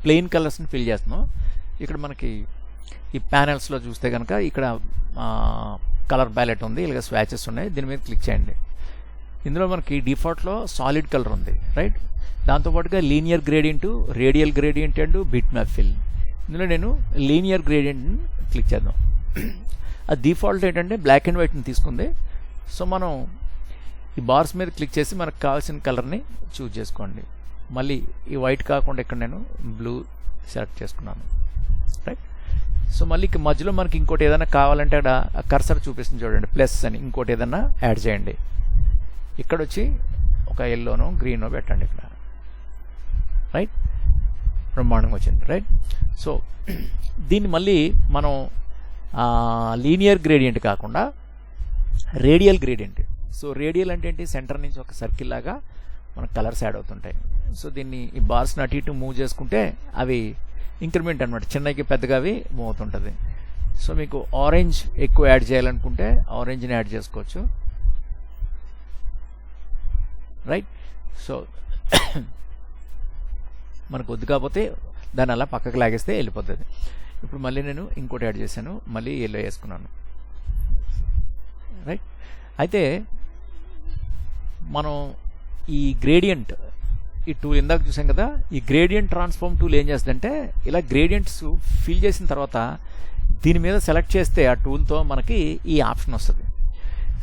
ప్లెయిన్ కలర్స్ని ఫిల్ చేస్తున్నాం. ఇక్కడ మనకి ఈ ప్యానెల్స్లో చూస్తే కనుక ఇక్కడ కలర్ ప్యాలెట్ ఉంది, ఇలాగ స్వాచెస్ ఉన్నాయి. దీని మీద క్లిక్ చేయండి. ఇందులో మనకి డిఫాల్ట్లో సాలిడ్ కలర్ ఉంది, రైట్. దాంతోపాటుగా linear gradient, radial gradient and bit map fill. ఇందులో నేను లీనియర్ గ్రేడియంట్ని క్లిక్ చేద్దాం. అది డిఫాల్ట్ ఏంటంటే బ్లాక్ అండ్ వైట్ని తీసుకుంది. సో మనం ఈ బార్స్ మీద క్లిక్ చేసి మనకు కావాల్సిన కలర్ని చూజ్ చేసుకోండి. మళ్ళీ ఈ వైట్ కాకుండా ఇక్కడ నేను బ్లూ సెలెక్ట్ చేసుకున్నాను, రైట్. సో మళ్ళీ మధ్యలో మనకి ఇంకోటి ఏదైనా కావాలంటే అక్కడ కర్సర్ చూపిస్తుంది చూడండి, ప్లస్ అని. ఇంకోటి ఏదైనా యాడ్ చేయండి. ఇక్కడ వచ్చి ఒక ఎల్లోనో గ్రీనో పెట్టండి ఇక్కడ, రైట్. బ్రహ్మాండంగా వచ్చింది, రైట్. సో దీన్ని మళ్ళీ మనం లీనియర్ గ్రేడియంట్ కాకుండా రేడియల్ గ్రేడియంట్. సో రేడియల్ అంటే ఏంటి, సెంటర్ నుంచి ఒక సర్కిల్ లాగా మనకు కలర్స్ యాడ్ అవుతుంటాయి. సో దీన్ని ఈ బార్స్ని అటు ఇటు మూవ్ చేసుకుంటే అవి ఇంక్రిమెంట్ అనమాట, చిన్నకి పెద్దగా అవి మూవ్ అవుతుంటుంది. సో మీకు ఆరెంజ్ ఎక్కువ యాడ్ చేయాలనుకుంటే ఆరెంజ్ని యాడ్ చేసుకోవచ్చు, రైట్. సో మనకు వద్దు కాకపోతే దాన్ని అలా పక్కకు లాగేస్తే వెళ్ళిపోతుంది. ఇప్పుడు మళ్ళీ నేను ఇంకోటి యాడ్ చేశాను, మళ్ళీ ఎల్లో వేసుకున్నాను, రైట్. అయితే మనం ఈ గ్రేడియంట్ ఈ టూల్ ఇందాక చూసాం కదా, ఈ గ్రేడియంట్ ట్రాన్స్ఫార్మ్ టూల్ ఏం చేస్తుందంటే ఇలా గ్రేడియంట్స్ ఫిల్ చేసిన తర్వాత దీని మీద సెలెక్ట్ చేస్తే ఆ టూల్తో మనకి ఈ ఆప్షన్ వస్తుంది.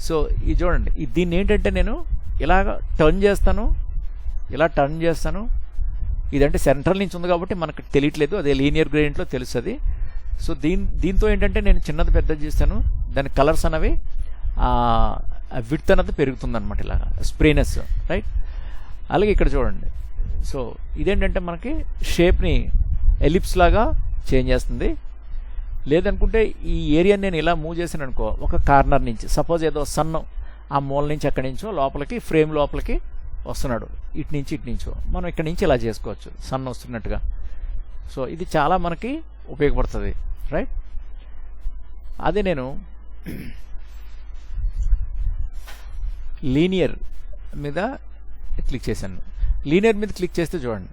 సో ఇది చూడండి, దీన్ని ఏంటంటే నేను ఇలాగ టర్న్ చేస్తాను, ఇలా టర్న్ చేస్తాను. ఇదంటే సెంట్రల్ నుంచి ఉంది కాబట్టి మనకు తెలియట్లేదు, అదే లీనియర్ గ్రేడియంట్లో తెలుస్తుంది. సో దీంతో ఏంటంటే నేను చిన్నది పెద్దది చేస్తాను, దాని కలర్స్ అనేవి విడ్త్ అన్నది పెరుగుతుంది అనమాట, ఇలాగా స్ప్రేనెస్, రైట్. అలాగే ఇక్కడ చూడండి, సో ఇదేంటంటే మనకి షేప్ని ఎలిప్స్ లాగా చేంజ్ చేస్తుంది. లేదనుకుంటే ఈ ఏరియాని నేను ఇలా మూవ్ చేశాను అనుకో, ఒక కార్నర్ నుంచి సపోజ్ ఏదో సన్ ఆ మూల నుంచి అక్కడి నుంచో లోపలికి ఫ్రేమ్ లోపలికి వస్తున్నాడు, ఇటు నుంచో మనం ఇక్కడి నుంచి ఇలా చేసుకోవచ్చు సన్ వస్తున్నట్టుగా. సో ఇది చాలా మనకి ఉపయోగపడుతుంది, రైట్. అదే నేను లీనియర్ మీద క్లిక్ చేశాను. లీనియర్ మీద క్లిక్ చేస్తే చూడండి,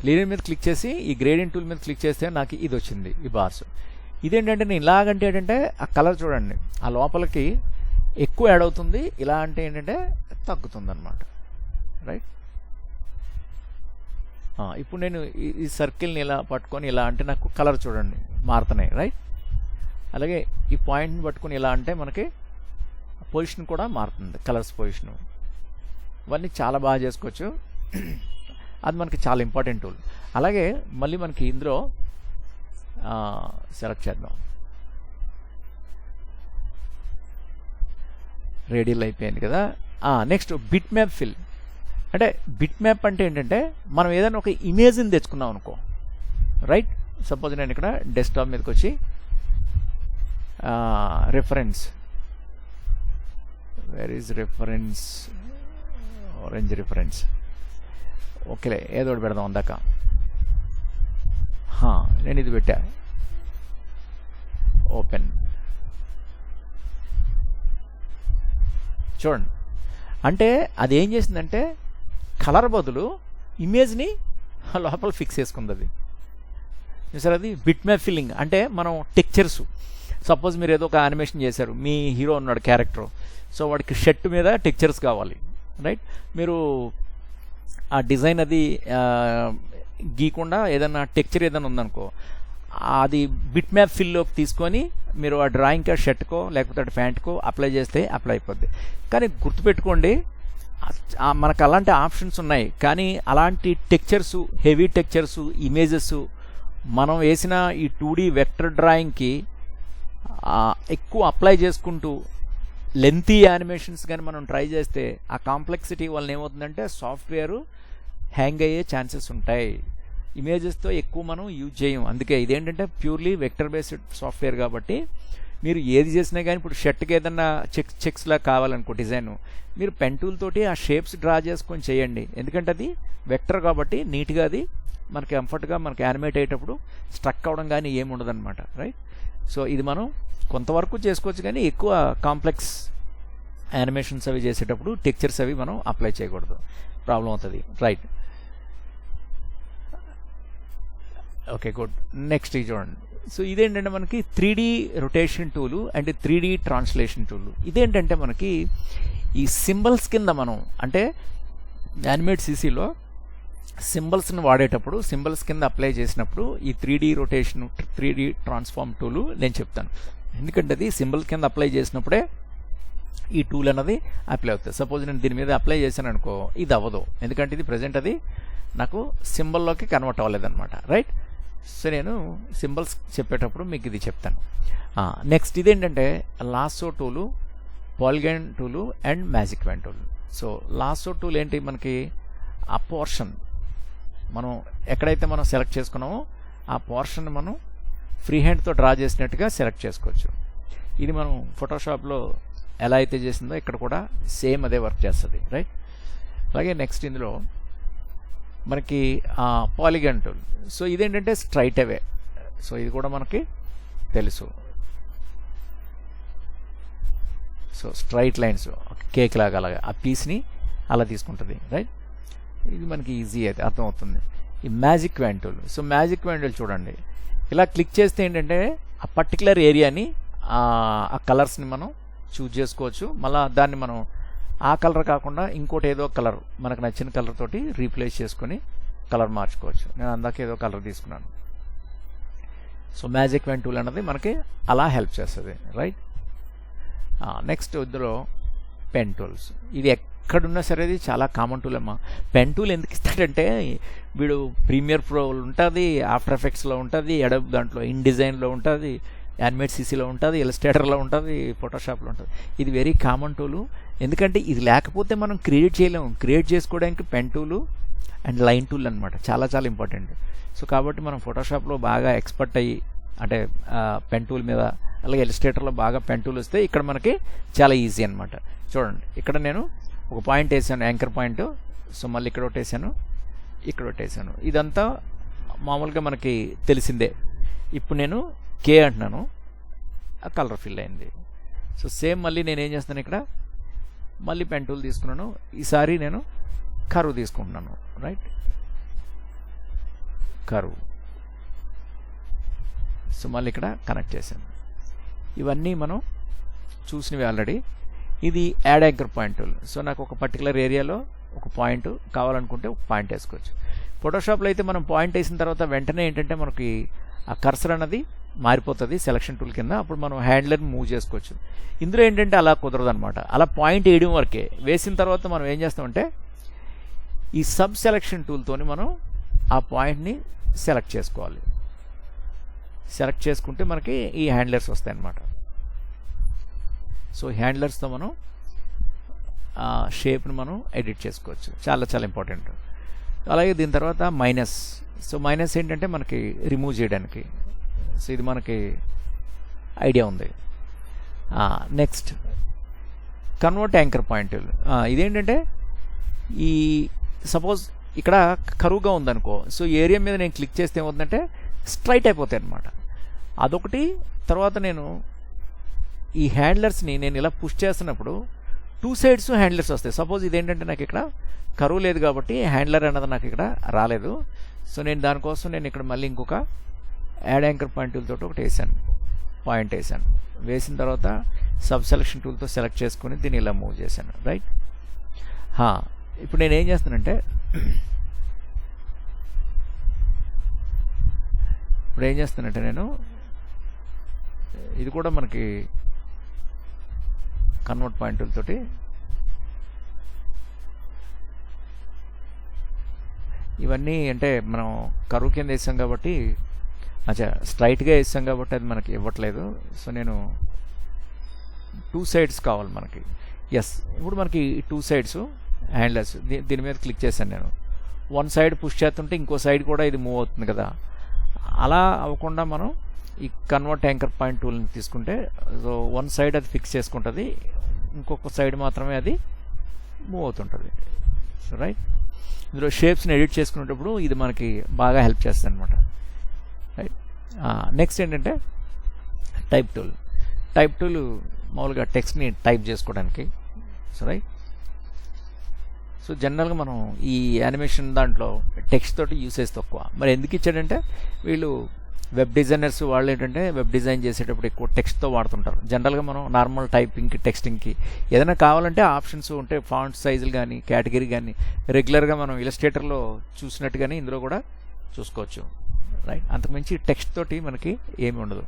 లీనియర్ మీద క్లిక్ చేసి ఈ గ్రేడియంట్ టూల్ మీద క్లిక్ చేస్తే నాకు ఇది వచ్చింది, ఈ బార్స్. ఇదేంటంటే నేను ఇలాగంటే ఏంటంటే ఆ కలర్ చూడండి ఆ లోపలికి ఎక్కువ యాడ్ అవుతుంది, ఇలా అంటే ఏంటంటే తగ్గుతుంది అనమాట, రైట్. ఇప్పుడు నేను ఈ సర్కిల్ని ఇలా పట్టుకొని ఇలా అంటే నాకు కలర్ చూడండి మారుతున్నాయి, రైట్. అలాగే ఈ పాయింట్ని పట్టుకొని ఇలా అంటే మనకి పొజిషన్ కూడా మారుతుంది, కలర్స్ పొజిషన్. ఇవన్నీ చాలా బాగా చేసుకోవచ్చు, అది మనకి చాలా ఇంపార్టెంట్ టూల్. అలాగే మళ్ళీ మనకి ఇందులో సెలెక్ట్ చేద్దాం, రేడియల్ అయిపోయింది కదా. Next bit map fill. అంటే బిట్ మ్యాప్ అంటే ఏంటంటే మనం ఏదైనా ఒక ఇమేజ్ని తెచ్చుకున్నాం అనుకో, రైట్. సపోజ్ నేను ఇక్కడ డెస్క్టాప్ మీదకి వచ్చి reference, where is reference, orange reference, ఓకేలే ఏదో ఒకటి పెడదాం అందాక. నేను ఇది పెట్టా, ఓపెన్. చూడండి, అంటే అది ఏం చేసిందంటే కలర్ బదులు ఇమేజ్ని లోపల ఫిక్స్ చేసుకుంది. అది చూసారు, అది బిట్ మ్యాప్ ఫిల్లింగ్. అంటే మనం టెక్చర్స్, సపోజ్ మీరు ఏదో ఒక యానిమేషన్ చేశారు, మీ హీరో ఉన్నాడు క్యారెక్టర్, సో వాడికి షర్ట్ మీద టెక్చర్స్ కావాలి, రైట్? మీరు ఆ డిజైన్ అది గీకుండా ఏదైనా టెక్చర్ ఏదైనా ఉందనుకో, అది బిట్ మ్యాప్ ఫిల్లోకి తీసుకొని మీరు ఆ డ్రాయింగ్కి షర్ట్కో లేకపోతే ప్యాంట్కో అప్లై చేస్తే అప్లై అయిపోద్ది. కానీ గుర్తుపెట్టుకోండి, మనకు అలాంటి ఆప్షన్స్ ఉన్నాయి, కానీ అలాంటి టెక్చర్స్, హెవీ టెక్చర్స్, ఇమేజెస్ మనం వేసిన ఈ 2D వెక్టర్ డ్రాయింగ్కి ఎక్కువ అప్లై చేసుకుంటూ లెంతీ యానిమేషన్స్ కానీ మనం ట్రై చేస్తే ఆ కాంప్లెక్సిటీ వల్ల ఏమవుతుందంటే సాఫ్ట్వేర్ హ్యాంగ్ అయ్యే ఛాన్సెస్ ఉంటాయి. ఇమేజెస్తో ఎక్కువ మనం యూజ్ చేయం. అందుకే ఇదేంటంటే ప్యూర్లీ వెక్టర్ బేస్డ్ సాఫ్ట్వేర్ కాబట్టి మీరు ఏది చేసినా కానీ, ఇప్పుడు షర్ట్కి ఏదన్నా చెక్స్లా కావాలనుకో డిజైన్, మీరు పెన్ టూల్ తోటి ఆ షేప్స్ డ్రా చేసుకొని చేయండి. ఎందుకంటే అది వెక్టర్ కాబట్టి నీట్గా అది మనకి కంఫర్ట్గా మనకి యానిమేట్ అయ్యేటప్పుడు స్ట్రక్ అవ్వడం కానీ ఏమి ఉండదన్నమాట, రైట్? సో ఇది మనం కొంతవరకు చేసుకోవచ్చు, కానీ ఎక్కువ కాంప్లెక్స్ యానిమేషన్స్ అవి చేసేటప్పుడు టెక్చర్స్ అవి మనం అప్లై చేయకూడదు, ప్రాబ్లం అవుతుంది, రైట్? Okay, good. నెక్స్ట్ ఇది చూడండి. సో ఇదేంటంటే మనకి 3D rotation tool and 3D translation tool. ఇదేంటంటే మనకి ఈ సింబల్స్ కింద మనం, అంటే యానిమేట్ సీసీలో సింబల్స్ని వాడేటప్పుడు సింబల్స్ కింద అప్లై చేసినప్పుడు ఈ 3D rotation, 3D transform tool నేను చెప్తాను. ఎందుకంటే అది సింబల్ కింద అప్లై చేసినప్పుడే ఈ టూల్ అన్నది అప్లై అవుతుంది. సపోజ్ నేను దీని మీద అప్లై చేశాను అనుకో, ఇది అవ్వదు, ఎందుకంటే ఇది ప్రజెంట్ అది నాకు సింబల్లోకి కన్వర్ట్ అవ్వలేదన్నమాట, రైట్? సో నేను సింబల్స్ చెప్పేటప్పుడు మీకు ఇది చెప్తాను. నెక్స్ట్ ఇదేంటంటే lasso tool, polygon tool and magic van tool. So lasso tool ఏంటి, మనకి ఆ పోర్షన్ మనం ఎక్కడైతే మనం సెలెక్ట్ చేసుకున్నామో ఆ పోర్షన్ మనం ఫ్రీ హ్యాండ్తో డ్రా చేసినట్టుగా సెలెక్ట్ చేసుకోవచ్చు. ఇది మనం ఫోటోషాప్లో ఎలా అయితే చేసిందో ఇక్కడ కూడా సేమ్ అదే వర్క్ చేస్తుంది, రైట్? అలాగే నెక్స్ట్ ఇందులో మనకి పాలిగాన్ టూల్. సో ఇదేంటంటే స్ట్రైట్ అవే, సో ఇది కూడా మనకి తెలుసు. సో స్ట్రైట్ లైన్స్ కేక్ లాగా అలాగా ఆ పీస్ని అలా తీసుకుంటుంది, రైట్? ఇది మనకి ఈజీ అయితే అర్థమవుతుంది. ఈ magic van tool. So magic van tool చూడండి, ఇలా క్లిక్ చేస్తే ఏంటంటే ఆ పర్టికులర్ ఏరియాని ఆ కలర్స్ని మనం చూజ్ చేసుకోవచ్చు. మళ్ళీ దాన్ని మనం ఆ కలర్ కాకుండా ఇంకోటి ఏదో కలర్ మనకు నచ్చిన కలర్ తోటి రీప్లేస్ చేసుకొని కలర్ మార్చుకోవచ్చు. నేను అందాక ఏదో కలర్ తీసుకున్నాను. సో మ్యాజిక్ వ్యాన్ టూల్ అన్నది మనకి అలా హెల్ప్ చేస్తుంది, రైట్? నెక్స్ట్ ఇందులో పెన్ టూల్స్. ఇది ఎక్కడున్నా సరే ఇది చాలా కామన్ టూల్ అమ్మా. పెన్ టూల్ ఎందుకు ఇస్తాడంటే వీడు ప్రీమియర్ ప్రో ఉంటుంది, ఆఫ్టర్ ఎఫెక్ట్స్లో ఉంటుంది, అడోబ్ దాంట్లో ఇన్ డిజైన్లో ఉంటుంది, యానిమేట్ సీసీలో ఉంటుంది, ఇలస్ట్రేటర్లో ఉంటుంది, ఫోటోషాప్లో ఉంటుంది. ఇది వెరీ కామన్ టూలు. ఎందుకంటే ఇది లేకపోతే మనం క్రియేట్ చేయలేము. క్రియేట్ చేసుకోవడానికి pen tool and line tool అనమాట చాలా చాలా ఇంపార్టెంట్. సో కాబట్టి మనం ఫోటోషాప్లో బాగా ఎక్స్పర్ట్ అయ్యి, అంటే పెన్ టూల్ మీద, అలాగే ఇలస్ట్రేటర్లో బాగా పెన్ టూల్ వస్తే ఇక్కడ మనకి చాలా ఈజీ అనమాట. చూడండి, ఇక్కడ నేను ఒక పాయింట్ వేసాను, యాంకర్ పాయింట్. సో మళ్ళీ ఇక్కడ ఒకటి వేసాను, ఇక్కడ ఒకటి వేసాను. ఇదంతా మామూలుగా మనకి తెలిసిందే. ఇప్పుడు నేను కే అంటున్నాను, ఆ కలర్ ఫిల్ అయింది. సో సేమ్ మళ్ళీ నేను ఏం చేస్తాను, ఇక్కడ మళ్ళీ పెన్ టూల్ తీసుకున్నాను. ఈసారి నేను కర్వ్ తీసుకుంటున్నాను, రైట్? కర్వ్. సో మళ్ళీ ఇక్కడ కనెక్ట్ చేశాను. ఇవన్నీ మనం చూసినవి ఆల్రెడీ. ఇది add anchor point tool. So నాకు ఒక పర్టికులర్ ఏరియాలో ఒక పాయింట్ కావాలనుకుంటే ఒక పాయింట్ వేసుకోవచ్చు. ఫోటోషాప్లో అయితే మనం పాయింట్ వేసిన తర్వాత వెంటనే ఏంటంటే మనకి ఆ కర్సర్ అన్నది మారిపోతుంది సెలక్షన్ టూల్ కింద. అప్పుడు మనం హ్యాండ్లర్ని మూవ్ చేసుకోవచ్చు. ఇందులో ఏంటంటే అలా కుదరదు అనమాట. అలా పాయింట్ వేయడం వరకే. వేసిన తర్వాత మనం ఏం చేస్తామంటే ఈ సబ్ సెలక్షన్ టూల్తోని మనం ఆ పాయింట్ని సెలెక్ట్ చేసుకోవాలి. సెలెక్ట్ చేసుకుంటే మనకి ఈ హ్యాండ్లర్స్ వస్తాయి అన్నమాట. సో హ్యాండ్లర్స్తో మనం ఆ షేప్ని మనం ఎడిట్ చేసుకోవచ్చు. చాలా చాలా ఇంపార్టెంట్. అలాగే దీని తర్వాత మైనస్. సో మైనస్ ఏంటంటే మనకి రిమూవ్ చేయడానికి. సో ఇది మనకి ఐడియా ఉంది. Next convert anchor point. ఇదేంటంటే ఈ సపోజ్ ఇక్కడ కరువుగా ఉందనుకో, సో ఏరియా మీద నేను క్లిక్ చేస్తే ఏమవుతుందంటే స్ట్రైట్ అయిపోతాయి అనమాట. అదొకటి. తర్వాత నేను ఈ హ్యాండ్లర్స్ని నేను ఇలా పుష్ చేస్తున్నప్పుడు 2 సైడ్స్ హ్యాండ్లర్స్ వస్తాయి. సపోజ్ ఇదేంటంటే నాకు ఇక్కడ కరువు లేదు కాబట్టి హ్యాండ్లర్ అన్నది నాకు ఇక్కడ రాలేదు. సో నేను దానికోసం నేను ఇక్కడ మళ్ళీ ఇంకొక యాడ్ యాంకర్ పాయింట్ టూల్ తోటి ఒకటి పాయింట్ వేసాను. వేసిన తర్వాత సబ్ సెలెక్షన్ టూల్తో సెలెక్ట్ చేసుకుని దీన్ని ఇలా మూవ్ చేశాను. రైట్. ఇప్పుడు నేను ఏం చేస్తానంటే నేను ఇది కూడా మనకి కన్వర్ట్ పాయింట్ టూల్ తోటి ఇవన్నీ అంటే మనం కరువు కింద వేసాం కాబట్టి స్ట్రైట్గా వేసాం కాబట్టి అది మనకి ఇవ్వట్లేదు. సో నేను 2 సైడ్స్ కావాలి మనకి. ఎస్, ఇప్పుడు మనకి 2 సైడ్స్ హ్యాండ్లెస్ దీని మీద క్లిక్ చేశాను నేను. 1 సైడ్ పుష్ చేస్తుంటే ఇంకో సైడ్ కూడా ఇది మూవ్ అవుతుంది కదా. అలా అవ్వకుండా మనం ఈ కన్వర్ట్ యాంకర్ పాయింట్ టూల్ని తీసుకుంటే సో 1 సైడ్ అది ఫిక్స్ చేసుకుంటుంది, ఇంకొక సైడ్ మాత్రమే అది మూవ్ అవుతుంటుంది. So right. ఇందులో షేప్స్ని ఎడిట్ చేసుకునేటప్పుడు ఇది మనకి బాగా హెల్ప్ చేస్తుంది అనమాట. రైట్. నెక్స్ట్ ఏంటంటే టైప్ టూల్ మామూలుగా టెక్స్ట్ని టైప్ చేసుకోవడానికి. So right. సో జనరల్గా మనం ఈ యానిమేషన్ దాంట్లో టెక్స్ట్ తోటి యూసేజ్ తక్కువ. మరి ఎందుకు ఇచ్చాడంటే వీళ్ళు వెబ్ డిజైనర్స్ వాళ్ళు ఏంటంటే వెబ్ డిజైన్ చేసేటప్పుడు ఎక్కువ టెక్స్ట్తో వాడుతుంటారు. జనరల్గా మనం నార్మల్ టైపింగ్కి టెక్స్టింగ్కి ఏదైనా కావాలంటే ఆప్షన్స్ ఉంటే ఫాంట్ సైజులు కానీ కేటగిరీ కానీ రెగ్యులర్గా మనం ఇలస్ట్రేటర్లో చూసినట్టుగానే ఇందులో కూడా చూసుకోవచ్చు. రైట్. అంతకుమించి టెక్స్ట్ తోటి మనకి ఏమి ఉండదు.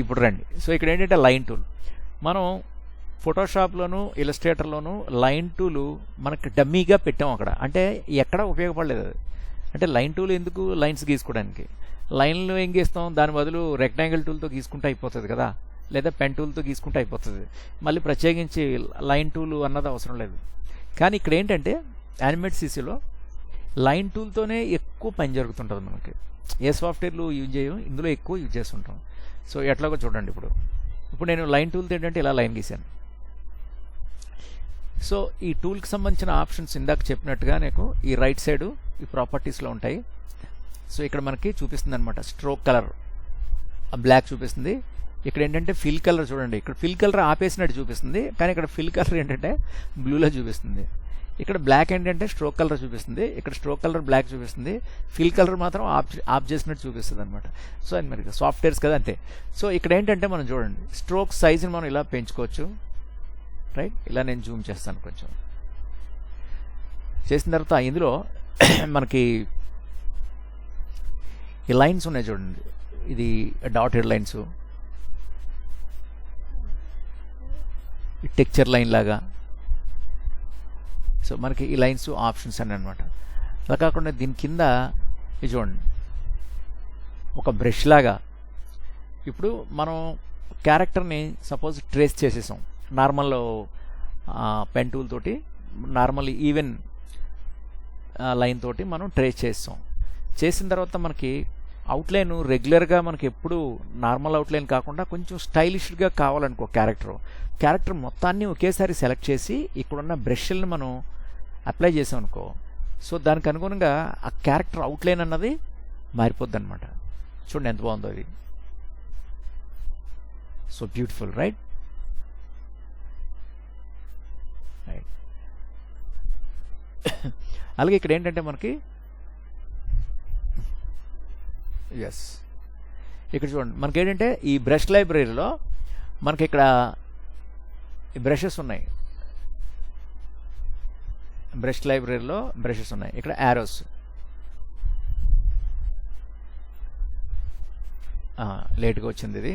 ఇప్పుడు రండి. సో ఇక్కడ ఏంటంటే లైన్ టూల్. మనం ఫోటోషాప్లోను ఇలస్ట్రేటర్లోను లైన్ టూలు మనకి డమ్మీగా పెట్టాం అక్కడ. అంటే ఎక్కడ ఉపయోగపడలేదు అది. అంటే లైన్ టూల్ ఎందుకు? లైన్స్ గీసుకోవడానికి. లైన్లో ఏం గీస్తాం? దాని బదులు రెక్టాంగిల్ టూల్తో గీసుకుంటే అయిపోతుంది కదా, లేదా పెన్ టూల్తో గీసుకుంటే అయిపోతుంది. మళ్ళీ ప్రత్యేకించి లైన్ టూల్ అన్నది అవసరం లేదు. కానీ ఇక్కడ ఏంటంటే యానిమేట్ సీసీలో లైన్ టూల్తోనే ఎక్కువ పని జరుగుతుంటుంది మనకి. ఏ సాఫ్ట్వేర్లు యూజ్ చేయం, ఇందులో ఎక్కువ యూజ్ చేస్తుంటాం. సో ఎట్లాగో చూడండి. ఇప్పుడు నేను లైన్ టూల్తో ఏంటంటే ఇలా లైన్ గీసాను. సో ఈ టూల్కి సంబంధించిన ఆప్షన్స్ ఇందాక చెప్పినట్టుగా నాకు ఈ రైట్ సైడు ఈ ప్రాపర్టీస్లో ఉంటాయి. సో ఇక్కడ మనకి చూపిస్తుంది అనమాట. స్ట్రోక్ కలర్ బ్లాక్ చూపిస్తుంది. ఇక్కడ ఏంటంటే ఫిల్ కలర్ చూడండి. ఇక్కడ ఫిల్ కలర్ ఆపేసినట్టు చూపిస్తుంది, కానీ ఇక్కడ ఫిల్ కలర్ ఏంటంటే బ్లూలో చూపిస్తుంది. ఇక్కడ బ్లాక్ ఏంటంటే స్ట్రోక్ కలర్ చూపిస్తుంది, ఇక్కడ స్ట్రోక్ కలర్ బ్లాక్ చూపిస్తుంది. ఫిల్ కలర్ మాత్రం ఆఫ్ చేసినట్టు చూపిస్తుంది అనమాట. సో అది మరి సాఫ్ట్వేర్స్ కదా, అంతే. సో ఇక్కడ ఏంటంటే మనం చూడండి స్ట్రోక్ సైజుని మనం ఇలా పెంచుకోవచ్చు. రైట్. ఇలా నేను జూమ్ చేస్తాను కొంచెం. చేసిన తర్వాత ఇందులో మనకి ఈ లైన్స్ ఉన్నాయి చూడండి. ఇది డాటెడ్ లైన్స్, ఈ టెక్చర్ లైన్ లాగా. సో మనకి ఈ లైన్స్ ఆప్షన్స్ అని అనమాట. అలా కాకుండా దీని కింద ఇది చూడండి ఒక బ్రష్ లాగా. ఇప్పుడు మనం క్యారెక్టర్ని సపోజ్ ట్రేస్ చేసేసాం నార్మల్ పెన్ టూల్ తోటి, నార్మల్ ఈవెన్ లైన్ తోటి మనం ట్రేస్ చేస్తాం. చేసిన తర్వాత మనకి అవుట్లైన్ రెగ్యులర్గా మనకి ఎప్పుడు నార్మల్ అవుట్లైన్ కాకుండా కొంచెం స్టైలిష్గా కావాలనుకో క్యారెక్టర్ మొత్తాన్ని ఒకేసారి సెలెక్ట్ చేసి ఇక్కడున్న బ్రష్ల్ని మనం అప్లై చేసాం అనుకో, సో దానికి అనుగుణంగా ఆ క్యారెక్టర్ అవుట్లైన్ అన్నది మారిపోద్ది అనమాట. చూడండి ఎంత బాగుందో అది. So beautiful. రైట్. అలాగే ఇక్కడ ఏంటంటే మనకి ఎస్ ఇక్కడ చూడండి మనకి ఏంటంటే ఈ బ్రష్ లైబ్రరీలో మనకి ఇక్కడ బ్రషెస్ ఉన్నాయి. బ్రష్ లైబ్రరీలో బ్రషెస్ ఉన్నాయి. ఇక్కడ యారోస్, లేట్గా వచ్చింది ఇది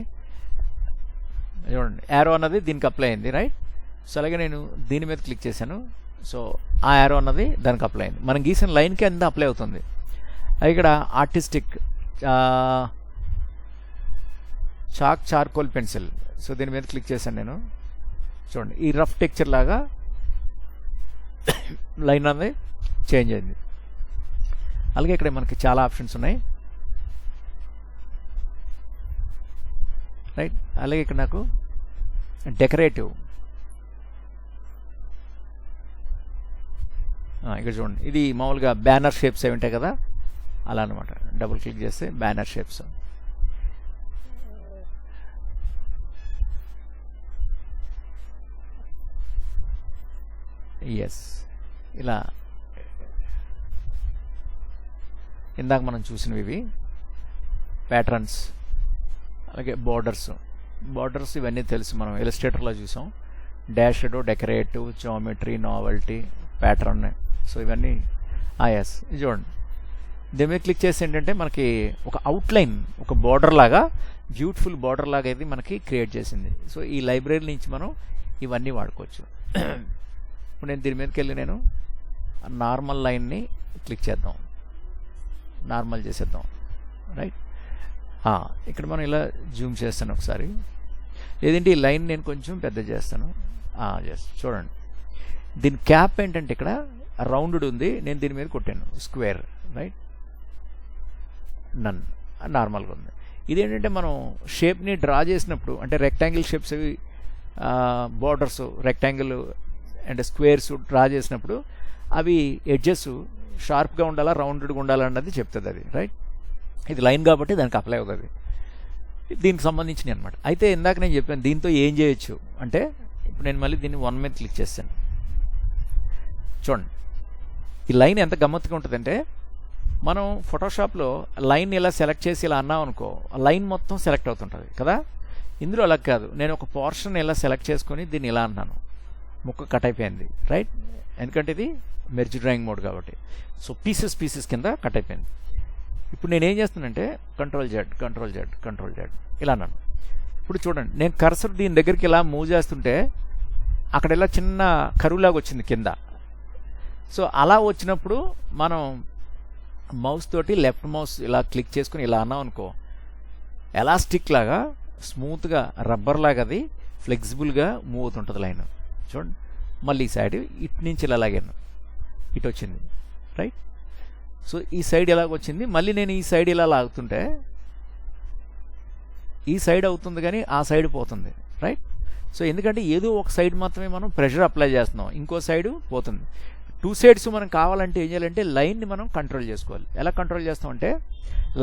చూడండి. యారో అన్నది దీనికి అప్లై అయింది. రైట్. సో అలాగే నేను దీని మీద క్లిక్ చేశాను. సో ఆ యారో అన్నది దానికి అప్లై అయింది. మనం గీసిన లైన్కి అంతా అప్లై అవుతుంది. ఇక్కడ ఆర్టిస్టిక్ చార్కోల్ పెన్సిల్, సో దీని మీద క్లిక్ చేశాను నేను. చూడండి ఈ రఫ్ టెక్చర్ లాగా లైన్ అన్నది చేంజ్ అయింది. అలాగే ఇక్కడ మనకి చాలా ఆప్షన్స్ ఉన్నాయి. రైట్. అలాగే ఇక్కడ నాకు డెకరేటివ్, ఇక్కడ చూడండి, ఇది మామూలుగా బ్యానర్ షేప్స్ అవి ఉంటాయి కదా, అలా అనమాట. డబుల్ క్లిక్ చేస్తే బ్యానర్ షేప్స్. ఎస్, ఇలా ఇందాక మనం చూసినవి ఇవి ప్యాటర్న్స్. అలాగే బార్డర్స్ ఇవన్నీ తెలుసు, మనం ఇలస్ట్రేటర్లో చూసాం. Dashed, decorative, geometry, novelty, pattern. So ఇవన్నీ ఎస్, ఇది చూడండి. దీని మీద క్లిక్ చేసి ఏంటంటే మనకి ఒక అవుట్లైన్, ఒక బార్డర్ లాగా, బ్యూటిఫుల్ బార్డర్ లాగా ఇది మనకి క్రియేట్ చేసింది. సో ఈ లైబ్రరీ నుంచి మనం ఇవన్నీ వాడుకోవచ్చు. ఇప్పుడు నేను దీని మీదకి వెళ్ళి నేను నార్మల్ లైన్ని క్లిక్ చేద్దాం, నార్మల్ చేసేద్దాం, రైట్. ఇక్కడ మనం ఇలా జూమ్ చేస్తాను ఒకసారి, లేదంటే ఈ లైన్ నేను కొంచెం పెద్ద చేస్తాను. చూడండి, దీని క్యాప్ ఏంటంటే ఇక్కడ రౌండ్ ఉంది, నేను దీని మీద కొట్టాను స్క్వేర్, రైట్. నన్ నార్మల్గా ఉంది. ఇదేంటంటే మనం షేప్ని డ్రా చేసినప్పుడు, అంటే రెక్టాంగిల్ షేప్స్ అవి borders rectangle and squares draw చేసినప్పుడు అవి ఎడ్జెస్ షార్ప్గా ఉండాలా, రౌండెడ్గా ఉండాలన్నది చెప్తుంది అది, రైట్. ఇది లైన్ కాబట్టి దానికి అప్లై అవుతుంది, దీనికి సంబంధించినవి అనమాట. అయితే ఇందాక నేను చెప్పాను దీంతో ఏం చేయొచ్చు అంటే, ఇప్పుడు నేను మళ్ళీ దీన్ని 1 మీద క్లిక్ చేస్తాను. చూడండి, ఈ లైన్ ఎంత గమ్మత్తుగా ఉంటుందంటే, మనం ఫోటోషాప్లో లైన్ ఇలా సెలెక్ట్ చేసి ఇలా అన్నాం అనుకో, లైన్ మొత్తం సెలెక్ట్ అవుతుంటుంది కదా. ఇందులో అలా కాదు, నేను ఒక పోర్షన్ ఇలా సెలెక్ట్ చేసుకొని దీన్ని ఇలా అన్నాను, ముక్క కట్ అయిపోయింది, రైట్. ఎందుకంటే ఇది మెర్జ్ డ్రాయింగ్ మోడ్ కాబట్టి. సో పీసెస్ కింద కట్ అయిపోయింది. ఇప్పుడు నేను ఏం చేస్తానంటే కంట్రోల్ జెడ్ ఇలా అన్నాను. ఇప్పుడు చూడండి, నేను కర్సర్ దీని దగ్గరికి ఇలా మూవ్ చేస్తుంటే అక్కడ ఇలా చిన్న కరువులాగా వచ్చింది కింద. సో అలా వచ్చినప్పుడు మనం మౌస్ తోటి లెఫ్ట్ మౌస్ ఇలా క్లిక్ చేసుకుని ఇలా అన్నాం అనుకో, ఎలాస్టిక్ లాగా స్మూత్గా రబ్బర్ లాగా అది ఫ్లెక్సిబుల్గా మూవ్ అవుతుంటుంది లైన్. చూడండి, మళ్ళీ ఈ సైడ్ ఇటు నుంచి ఇలా లాగాను, ఇటు వచ్చింది, రైట్. సో ఈ సైడ్ ఎలాగ వచ్చింది, మళ్ళీ నేను ఈ సైడ్ ఇలా లాగుతుంటే ఈ సైడ్ అవుతుంది కానీ ఆ సైడ్ పోతుంది, రైట్. సో ఎందుకంటే ఏదో ఒక సైడ్ మాత్రమే మనం ప్రెషర్ అప్లై చేస్తున్నాం, ఇంకో సైడ్ పోతుంది. 2 సైడ్స్ మనం కావాలంటే ఏం చేయాలంటే లైన్ని మనం కంట్రోల్ చేసుకోవాలి. ఎలా కంట్రోల్ చేస్తామంటే,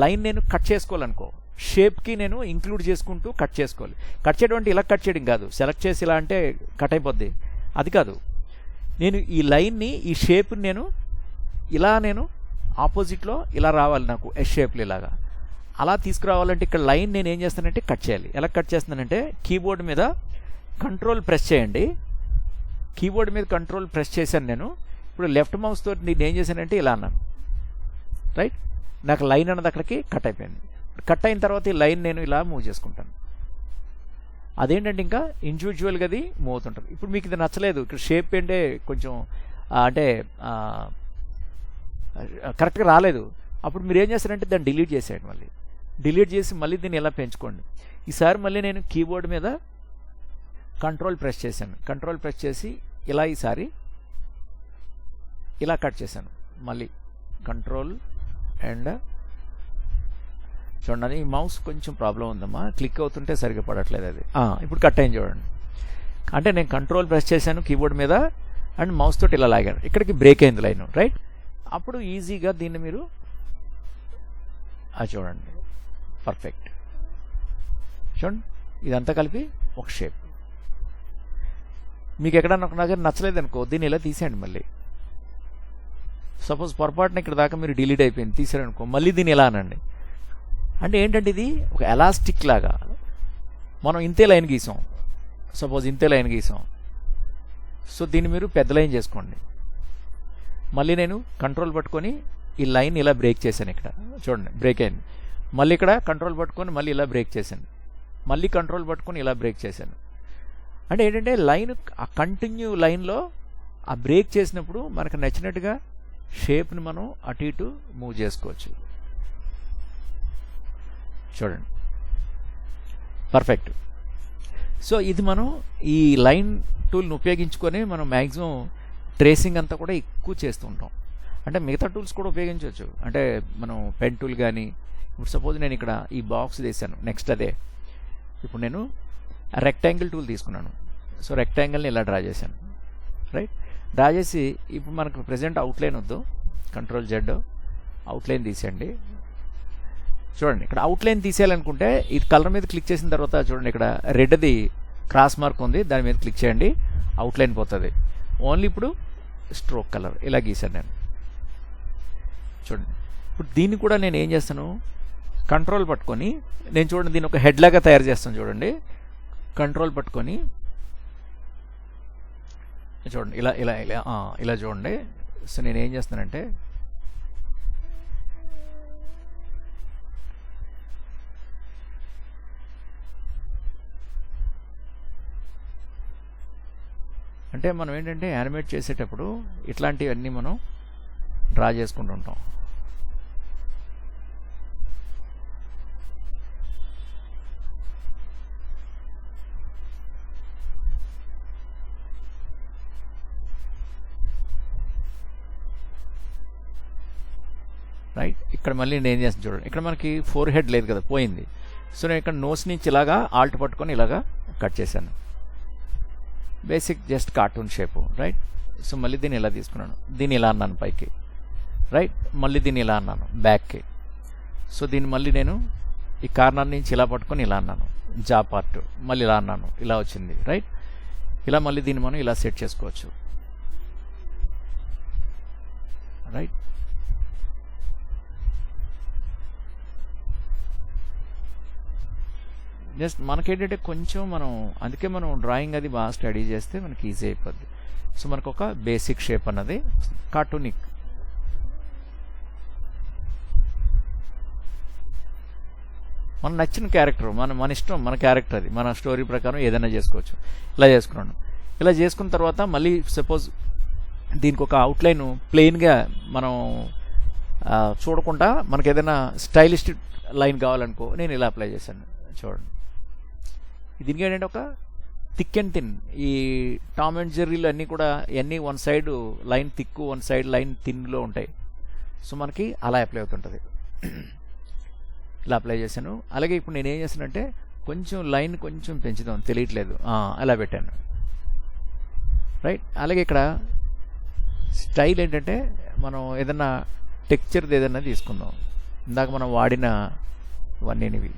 లైన్ నేను కట్ చేసుకోవాలనుకో, షేప్కి నేను ఇంక్లూడ్ చేసుకుంటూ కట్ చేసుకోవాలి. కట్ చేయడం అంటే ఇలా కట్ చేయడం కాదు, సెలెక్ట్ చేసి ఇలా అంటే కట్ అయిపోద్ది, అది కాదు. నేను ఈ లైన్ని, ఈ షేప్ని నేను ఆపోజిట్లో ఇలా రావాలి, నాకు ఎస్ షేప్లు ఇలాగా అలా తీసుకురావాలంటే ఇక్కడ లైన్ నేను ఏం చేస్తానంటే కట్ చేయాలి. ఎలా కట్ చేస్తున్నానంటే, కీబోర్డ్ మీద కంట్రోల్ ప్రెస్ చేయండి. కీబోర్డ్ మీద కంట్రోల్ ప్రెస్ చేశాను నేను. ఇప్పుడు లెఫ్ట్ మౌస్ తోటి నేను ఏం చేశానంటే ఇలా అన్నాను, రైట్. నాకు లైన్ అన్నది అక్కడికి కట్ అయిపోయింది. కట్ అయిన తర్వాత ఈ లైన్ నేను ఇలా మూవ్ చేసుకుంటాను. అదేంటంటే ఇంకా ఇండివిజువల్గా అది మూవ్ అవుతుంటుంది. ఇప్పుడు మీకు ఇది నచ్చలేదు, ఇక్కడ షేప్ ఏంటే కొంచెం అంటే కరెక్ట్గా రాలేదు, అప్పుడు మీరు ఏం చేస్తారంటే దాన్ని డిలీట్ చేసేయండి. మళ్ళీ డిలీట్ చేసి మళ్ళీ దీన్ని ఇలా పెంచుకోండి. ఈసారి మళ్ళీ నేను కీబోర్డ్ మీద కంట్రోల్ ప్రెస్ చేశాను, కంట్రోల్ ప్రెస్ చేసి ఇలా ఈసారి ఇలా కట్ చేశాను. మళ్ళీ కంట్రోల్ అండ్ చూడండి, ఈ మౌస్ కొంచెం ప్రాబ్లం ఉందమ్మా, క్లిక్ అవుతుంటే సరిగ్గా పడట్లేదు అది. ఇప్పుడు కట్ అయింది చూడండి. అంటే నేను కంట్రోల్ ప్రెస్ చేశాను కీబోర్డ్ మీద అండ్ మౌస్ తోటి ఇలా లాగాను, ఇక్కడికి బ్రేక్ అయింది లైన్, రైట్. అప్పుడు ఈజీగా దీన్ని మీరు చూడండి, పర్ఫెక్ట్. చూడండి, ఇదంతా కలిపి ఒక షేప్. మీకు ఎక్కడన్నా ఒక నగర్ నచ్చలేదు అనుకో, దీన్ని ఇలా తీసేయండి. మళ్ళీ సపోజ్ పొరపాటున ఇక్కడ దాకా మీరు డిలీట్ అయిపోయింది, తీసారనుకో, మళ్ళీ దీన్ని ఎలా అనండి. అంటే ఏంటంటే ఇది ఒక ఎలాస్టిక్ లాగా, మనం ఇంతే లైన్ గీసాం, సపోజ్ ఇంతే లైన్ గీసాం. సో దీన్ని మీరు పెద్ద లైన్ చేసుకోండి. మళ్ళీ నేను కంట్రోల్ పట్టుకొని ఈ లైన్ ఇలా బ్రేక్ చేశాను, ఇక్కడ చూడండి బ్రేక్ అయింది. మళ్ళీ ఇక్కడ కంట్రోల్ పట్టుకొని మళ్ళీ ఇలా బ్రేక్ చేశాను, మళ్ళీ కంట్రోల్ పట్టుకొని ఇలా బ్రేక్ చేశాను. అంటే ఏంటంటే లైన్ ఆ కంటిన్యూ లైన్లో ఆ బ్రేక్ చేసినప్పుడు మనకు నచ్చినట్టుగా షేప్ని మనం అటు ఇటు మూవ్ చేసుకోవచ్చు. చూడండి, పర్ఫెక్ట్. సో ఇది మనం ఈ లైన్ టూల్ని ఉపయోగించుకొని మనం మ్యాక్సిమం ట్రేసింగ్ అంతా కూడా ఎక్కువ చేస్తూ ఉంటాం. అంటే మిగతా టూల్స్ కూడా ఉపయోగించవచ్చు, అంటే మనం పెన్ టూల్ కానీ. ఇప్పుడు సపోజ్ నేను ఇక్కడ ఈ బాక్స్ తీసాను, నెక్స్ట్ అదే ఇప్పుడు నేను రెక్టాంగిల్ టూల్ తీసుకున్నాను. సో రెక్టాంగిల్ని ఇలా డ్రా చేశాను, రైట్. డ్రా చేసి ఇప్పుడు మనకు ప్రజెంట్ అవుట్లైన్ వద్దు, కంట్రోల్ జెడ్ అవుట్లైన్ తీసేయండి. చూడండి ఇక్కడ అవుట్లైన్ తీసేయాలనుకుంటే ఇది కలర్ మీద క్లిక్ చేసిన తర్వాత చూడండి ఇక్కడ రెడ్ది క్రాస్ మార్క్ ఉంది, దాని మీద క్లిక్ చేయండి, అవుట్లైన్ పోతుంది. ఓన్లీ ఇప్పుడు స్ట్రోక్ కలర్ ఇలా గీసాను నేను. చూడండి ఇప్పుడు దీన్ని కూడా నేను ఏం చేస్తాను, కంట్రోల్ పట్టుకొని నేను చూడండి దీన్ని ఒక హెడ్ లాగా తయారు చేస్తాను. చూడండి కంట్రోల్ పట్టుకొని చూడండి ఇలా ఇలా ఇలా ఇలా చూడండి. సో నేను ఏం చేస్తానంటే మనం ఏంటంటే యానిమేట్ చేసేటప్పుడు ఇట్లాంటివన్నీ మనం డ్రా చేసుకుంటూ ఉంటాం. రైట్, ఇక్కడ మళ్ళీ నేను ఏం చేస్తాను చూడండి, ఇక్కడ మనకి ఫోర్ హెడ్ లేదు కదా, పోయింది. సో నేను ఇక్కడ నోస్ నుంచి ఇలాగా ఆల్ట్ పట్టుకొని ఇలాగా కట్ చేశాను. Basic just cartoon shape, right. So మళ్ళీ దీన్ని ఇలా తీసుకున్నాను, దీన్ని ఇలా అన్నాను పైకి, రైట్. మళ్ళీ దీన్ని ఇలా అన్నాను బ్యాక్కి. సో దీన్ని మళ్ళీ నేను ఈ కార్నర్ నుంచి ఇలా పట్టుకొని ఇలా అన్నాను, జా పార్ట్ మళ్ళీ ఇలా అన్నాను, ఇలా వచ్చింది, రైట్. ఇలా మళ్ళీ దీన్ని మనం ఇలా సెట్ చేసుకోవచ్చు, రైట్. జస్ట్ మనకేంటంటే కొంచెం మనం అందుకే మనం డ్రాయింగ్ అది బాగా స్టడీ చేస్తే మనకి ఈజీ అయిపోద్ది. సో మనకు ఒక బేసిక్ షేప్ అన్నది కార్టూనిక్. మన నచ్చిన క్యారెక్టర్ మన ఇష్టం, మన క్యారెక్టర్ అది, మన స్టోరీ ప్రకారం ఏదైనా చేసుకోవచ్చు. ఇలా చేసుకున్నాను. ఇలా చేసుకున్న తర్వాత మళ్ళీ సపోజ్ దీనికి ఒక అవుట్లైన్ ప్లెయిన్గా మనం చూడకుండా మనకి ఏదైనా స్టైలిష్ లైన్ కావాలనుకో, నేను ఇలా అప్లై చేశాను. చూడండి దీనికి ఏంటంటే ఒక థిక్ అండ్ థిన్, ఈ టామ్ అండ్ జెర్రీలు అన్నీ కూడా ఇవన్నీ one side line thick, one side line థిన్లో ఉంటాయి. సో మనకి అలా అప్లై అవుతుంటుంది. ఇలా అప్లై చేశాను. అలాగే ఇప్పుడు నేను ఏం చేశానంటే కొంచెం లైన్ కొంచెం పెంచుదాం, తెలియట్లేదు, అలా పెట్టాను, రైట్. అలాగే ఇక్కడ స్టైల్ ఏంటంటే మనం ఏదన్నా టెక్చర్ది ఏదన్నా తీసుకుందాం. ఇందాక మనం వాడిన ఇవన్నీనివి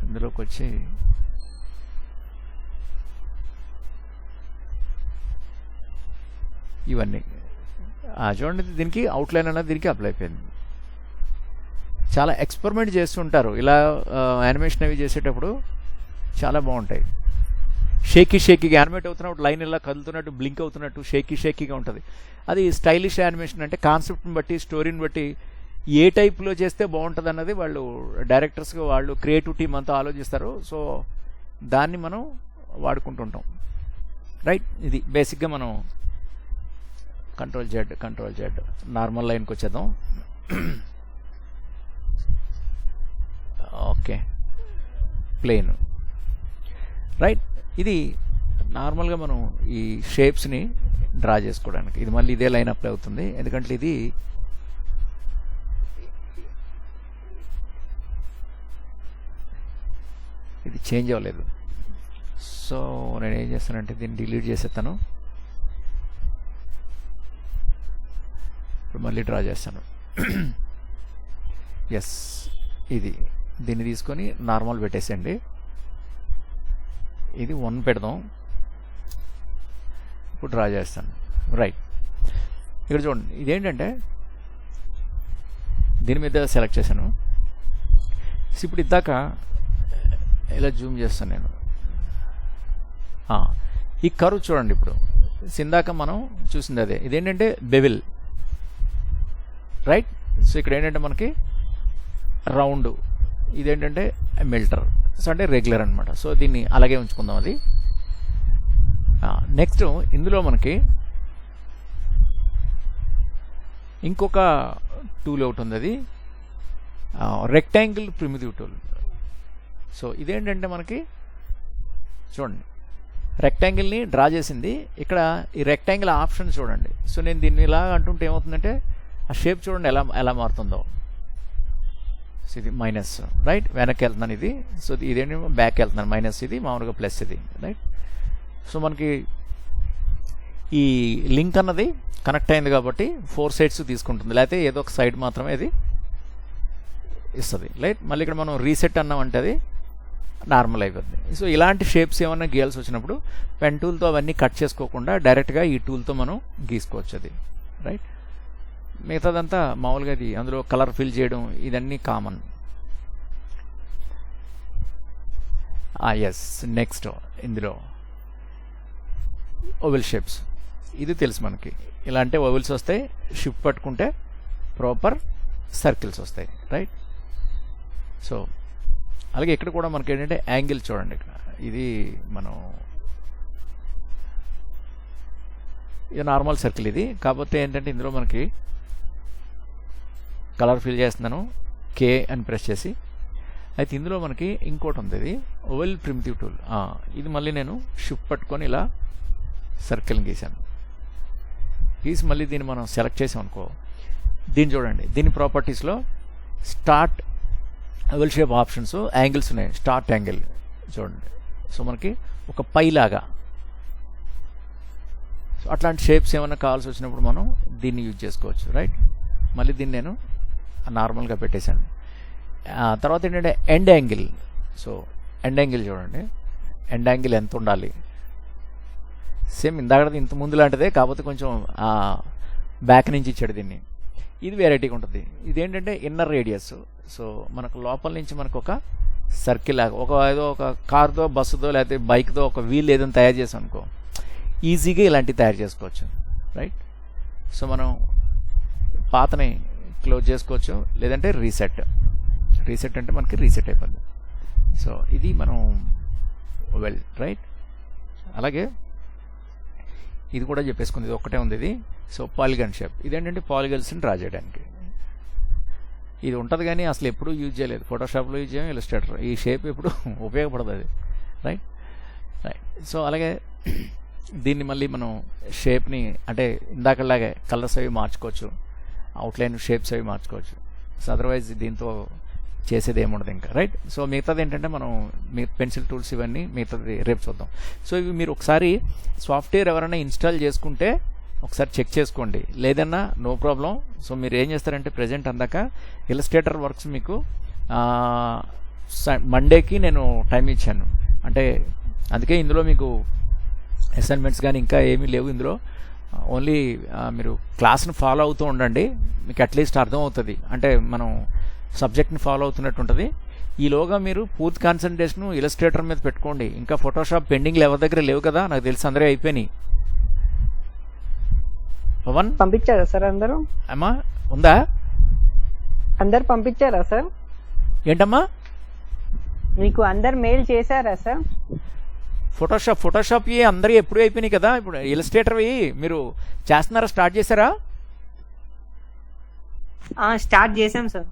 ఇందులోకి వచ్చి ఇవన్నీ చూడండి, దీనికి అవుట్లైన్ అనేది దీనికి అప్లై అయిపోయింది. చాలా ఎక్స్పెరిమెంట్ చేస్తుంటారు ఇలా యానిమేషన్ అవి చేసేటప్పుడు, చాలా బాగుంటాయి. షేకీగా యానిమేట్ అవుతున్నప్పుడు లైన్ ఇలా కదులుతున్నట్టు, బ్లింక్ అవుతున్నట్టు షేకీగా ఉంటుంది. అది స్టైలిష్ యానిమేషన్ అంటే కాన్సెప్ట్ని బట్టి, స్టోరీని బట్టి ఏ టైప్లో చేస్తే బాగుంటుంది అన్నది వాళ్ళు డైరెక్టర్స్గా వాళ్ళు క్రియేటివ్ టీమ్ అంతా ఆలోచిస్తారు. సో దాన్ని మనం వాడుకుంటుంటాం, రైట్. ఇది బేసిక్గా మనం కంట్రోల్ జెడ్ నార్మల్ లైన్కి వచ్చేద్దాం. Okay, plane, right. ఇది నార్మల్గా మనం ఈ షేప్స్ని డ్రా చేసుకోవడానికి ఇది మళ్ళీ ఇదే లైన్ అప్లై అవుతుంది, ఎందుకంటే ఇది చేంజ్ అవ్వలేదు. సో నేను ఏం చేస్తానంటే దీన్ని డిలీట్ చేసేస్తాను. ఇప్పుడు మళ్ళీ డ్రా చేస్తాను. ఎస్, దీన్ని తీసుకొని నార్మల్ పెట్టేసేయండి. ఇది 1 పెడదాం. ఇప్పుడు డ్రా చేస్తాను, రైట్. ఇక్కడ చూడండి, ఇదేంటంటే దీని మీద సెలెక్ట్ చేశాను. ఇప్పుడు ఇద్దాక ఇలా జూమ్ చేస్తాను నేను. ఈ కర్వ్ చూడండి, ఇప్పుడు ఇందాక మనం చూసింది అదే. ఇదేంటంటే బెవిల్, రైట్. సో ఇక్కడ ఏంటంటే మనకి రౌండ్, ఇదేంటంటే మిల్టర్, సో అంటే రెగ్యులర్ అనమాట. సో దీన్ని అలాగే ఉంచుకుందాం. అది నెక్స్ట్ ఇందులో మనకి ఇంకొక టూల్ ఒకటి ఉంది, అది రెక్టాంగిల్ ప్రిమిటివ్ టూల్. సో ఇదేంటంటే మనకి చూడండి రెక్టాంగిల్ని డ్రా చేసింది. ఇక్కడ ఈ రెక్టాంగిల్ ఆప్షన్ చూడండి. సో నేను దీన్ని ఇలా అంటుంటే ఏమవుతుందంటే ఆ షేప్ చూడండి ఎలా మారుతుందో. సో ఇది మైనస్, రైట్, వెనక్కి వెళ్తున్నాను ఇది. సో ఇదేంటి బ్యాక్ వెళ్తున్నాను, మైనస్ ఇది, మామూలుగా ప్లస్ ఇది, రైట్. సో మనకి ఈ లింక్ అన్నది కనెక్ట్ అయింది కాబట్టి 4 సైడ్స్ తీసుకుంటుంది, లేకపోతే ఏదో ఒక సైడ్ మాత్రమే అది ఇస్తుంది, రైట్. మళ్ళీ ఇక్కడ మనం రీసెట్ అన్నామంటే అది నార్మల్ అయిపోద్ది. సో ఇలాంటి షేప్స్ ఏమన్నా గీయాల్సి వచ్చినప్పుడు పెన్ టూల్తో అవన్నీ కట్ చేసుకోకుండా డైరెక్ట్గా ఈ టూల్తో మనం గీసుకోవచ్చు అది, రైట్. మిగతాదంతా మామూలుగా అది అందులో కలర్ ఫిల్ చేయడం ఇదన్నీ కామన్. ఎస్, నెక్స్ట్ ఇందులో ఓవెల్ షేప్స్, ఇది తెలుసు మనకి. ఇలా అంటే ఓవెల్స్ వస్తాయి, షిఫ్ట్ పట్టుకుంటే ప్రాపర్ సర్కిల్స్ వస్తాయి, రైట్. సో అలాగే ఇక్కడ కూడా మనకి ఏంటంటే యాంగిల్ చూడండి, ఇక్కడ ఇది మనం ఇది నార్మల్ సర్కిల్ ఇది, కాకపోతే ఏంటంటే ఇందులో మనకి కలర్ ఫిల్ చేస్తున్నాను కే అని ప్రెస్ చేసి. అయితే ఇందులో మనకి ఇంకోటి ఉంది, ఇది ఓవెల్ ప్రిమిటివ్ టూల్. ఇది మళ్ళీ నేను షిఫ్ట్ పట్టుకొని ఇలా సర్కిల్ని గీసాను. గీసి మళ్ళీ దీన్ని మనం సెలెక్ట్ చేసాం అనుకో, దీన్ని చూడండి, దీని ప్రాపర్టీస్లో start oval shape options, angles ఉన్నాయి. స్టార్ట్ యాంగిల్ చూడండి, సో మనకి ఒక పై లాగా. సో అట్లాంటి షేప్స్ ఏమైనా కావాల్సి వచ్చినప్పుడు మనం దీన్ని యూజ్ చేసుకోవచ్చు, రైట్. మళ్ళీ దీన్ని నేను నార్మల్గా పెట్టేశాను. తర్వాత ఏంటంటే end angle. So end angle చూడండి, ఎండ్ యాంగిల్ ఎంత ఉండాలి, సేమ్ ఇందాకది ఇంత ముందు లాంటిదే, కాకపోతే కొంచెం బ్యాక్ నుంచి ఇచ్చాడు దీన్ని. ఇది వెరైటీగా ఉంటుంది. ఇదేంటంటే ఇన్నర్ రేడియస్. సో మనకు లోపల నుంచి మనకు ఒక సర్కిల్ లాగా, ఏదో ఒక కార్తో, బస్సుతో, లేకపోతే బైక్తో ఒక వీల్ ఏదైనా తయారు చేసాం అనుకో, ఈజీగా ఇలాంటివి తయారు చేసుకోవచ్చు, రైట్. సో మనం పాతని క్లోజ్ చేసుకోవచ్చు, లేదంటే రీసెట్ అంటే మనకి రీసెట్ అయిపోద్ది. సో ఇది మనం వెల్, రైట్. అలాగే ఇది కూడా చెప్పేసుకుంది, ఇది ఒక్కటే ఉంది ఇది. సో పాలిగన్ షేప్, ఇదేంటంటే పాలిగన్స్ని డ్రా చేయడానికి ఇది ఉంటుంది, కానీ అసలు ఎప్పుడూ యూజ్ చేయలేదు. ఫోటోషాప్లో యూజ్ చేయం, ఇలస్ట్రేటర్. ఈ షేప్ ఎప్పుడు ఉపయోగపడదు అది, రైట్. సో అలాగే దీన్ని మళ్ళీ మనం షేప్ని అంటే ఇందాకలాగే కలర్స్ అవి మార్చుకోవచ్చు, అవుట్లైన్ షేప్స్ అవి మార్చుకోవచ్చు. సో అదర్వైజ్ దీంతో చేసేది ఏముండదు ఇంకా, రైట్. సో మిగతాది ఏంటంటే మనం పెన్సిల్ టూల్స్ ఇవన్నీ మిగతాది రేపు చూద్దాం. సో ఇవి మీరు ఒకసారి సాఫ్ట్వేర్ ఎవరైనా ఇన్స్టాల్ చేసుకుంటే ఒకసారి చెక్ చేసుకోండి, లేదన్నా నో ప్రాబ్లం. సో మీరు ఏం చేస్తారంటే ప్రజెంట్ అందాక ఇలస్ట్రేటర్ వర్క్స్ మీకు మండేకి నేను టైం ఇచ్చాను, అంటే అందుకే ఇందులో మీకు అసైన్మెంట్స్ కానీ ఇంకా ఏమీ లేవు ఇందులో. ఓన్లీ మీరు క్లాస్ని ఫాలో అవుతూ ఉండండి, మీకు అట్లీస్ట్ అర్థమవుతుంది, అంటే మనం సబ్జెక్ట్ని ఫాలో అవుతున్నట్టు ఉంటుంది. ఈలోగా మీరు పూర్తి కాన్సన్ట్రేషన్ ఇలస్ట్రేటర్ మీద పెట్టుకోండి. ఇంకా ఫోటోషాప్ పెండింగ్లు ఎవరి దగ్గర లేవు కదా, నాకు తెలిసి అందరూ అయిపోయినాయి. పవన్ పంపించారా సార్ అందరూ? అమ్మా ఉందా? అందరు పంపించారా సార్? ఏంటమ్మా మీకు అందరు మెయిల్ చేశారా సార్? ఫోటోషాప్ అందరూ ఎప్పుడు అయిపోయినాయి కదా, ఇప్పుడు ఇలస్ట్రేటర్వి మీరు చేస్తున్నారా, స్టార్ట్ చేశారా? స్టార్ట్ చేసాం సార్.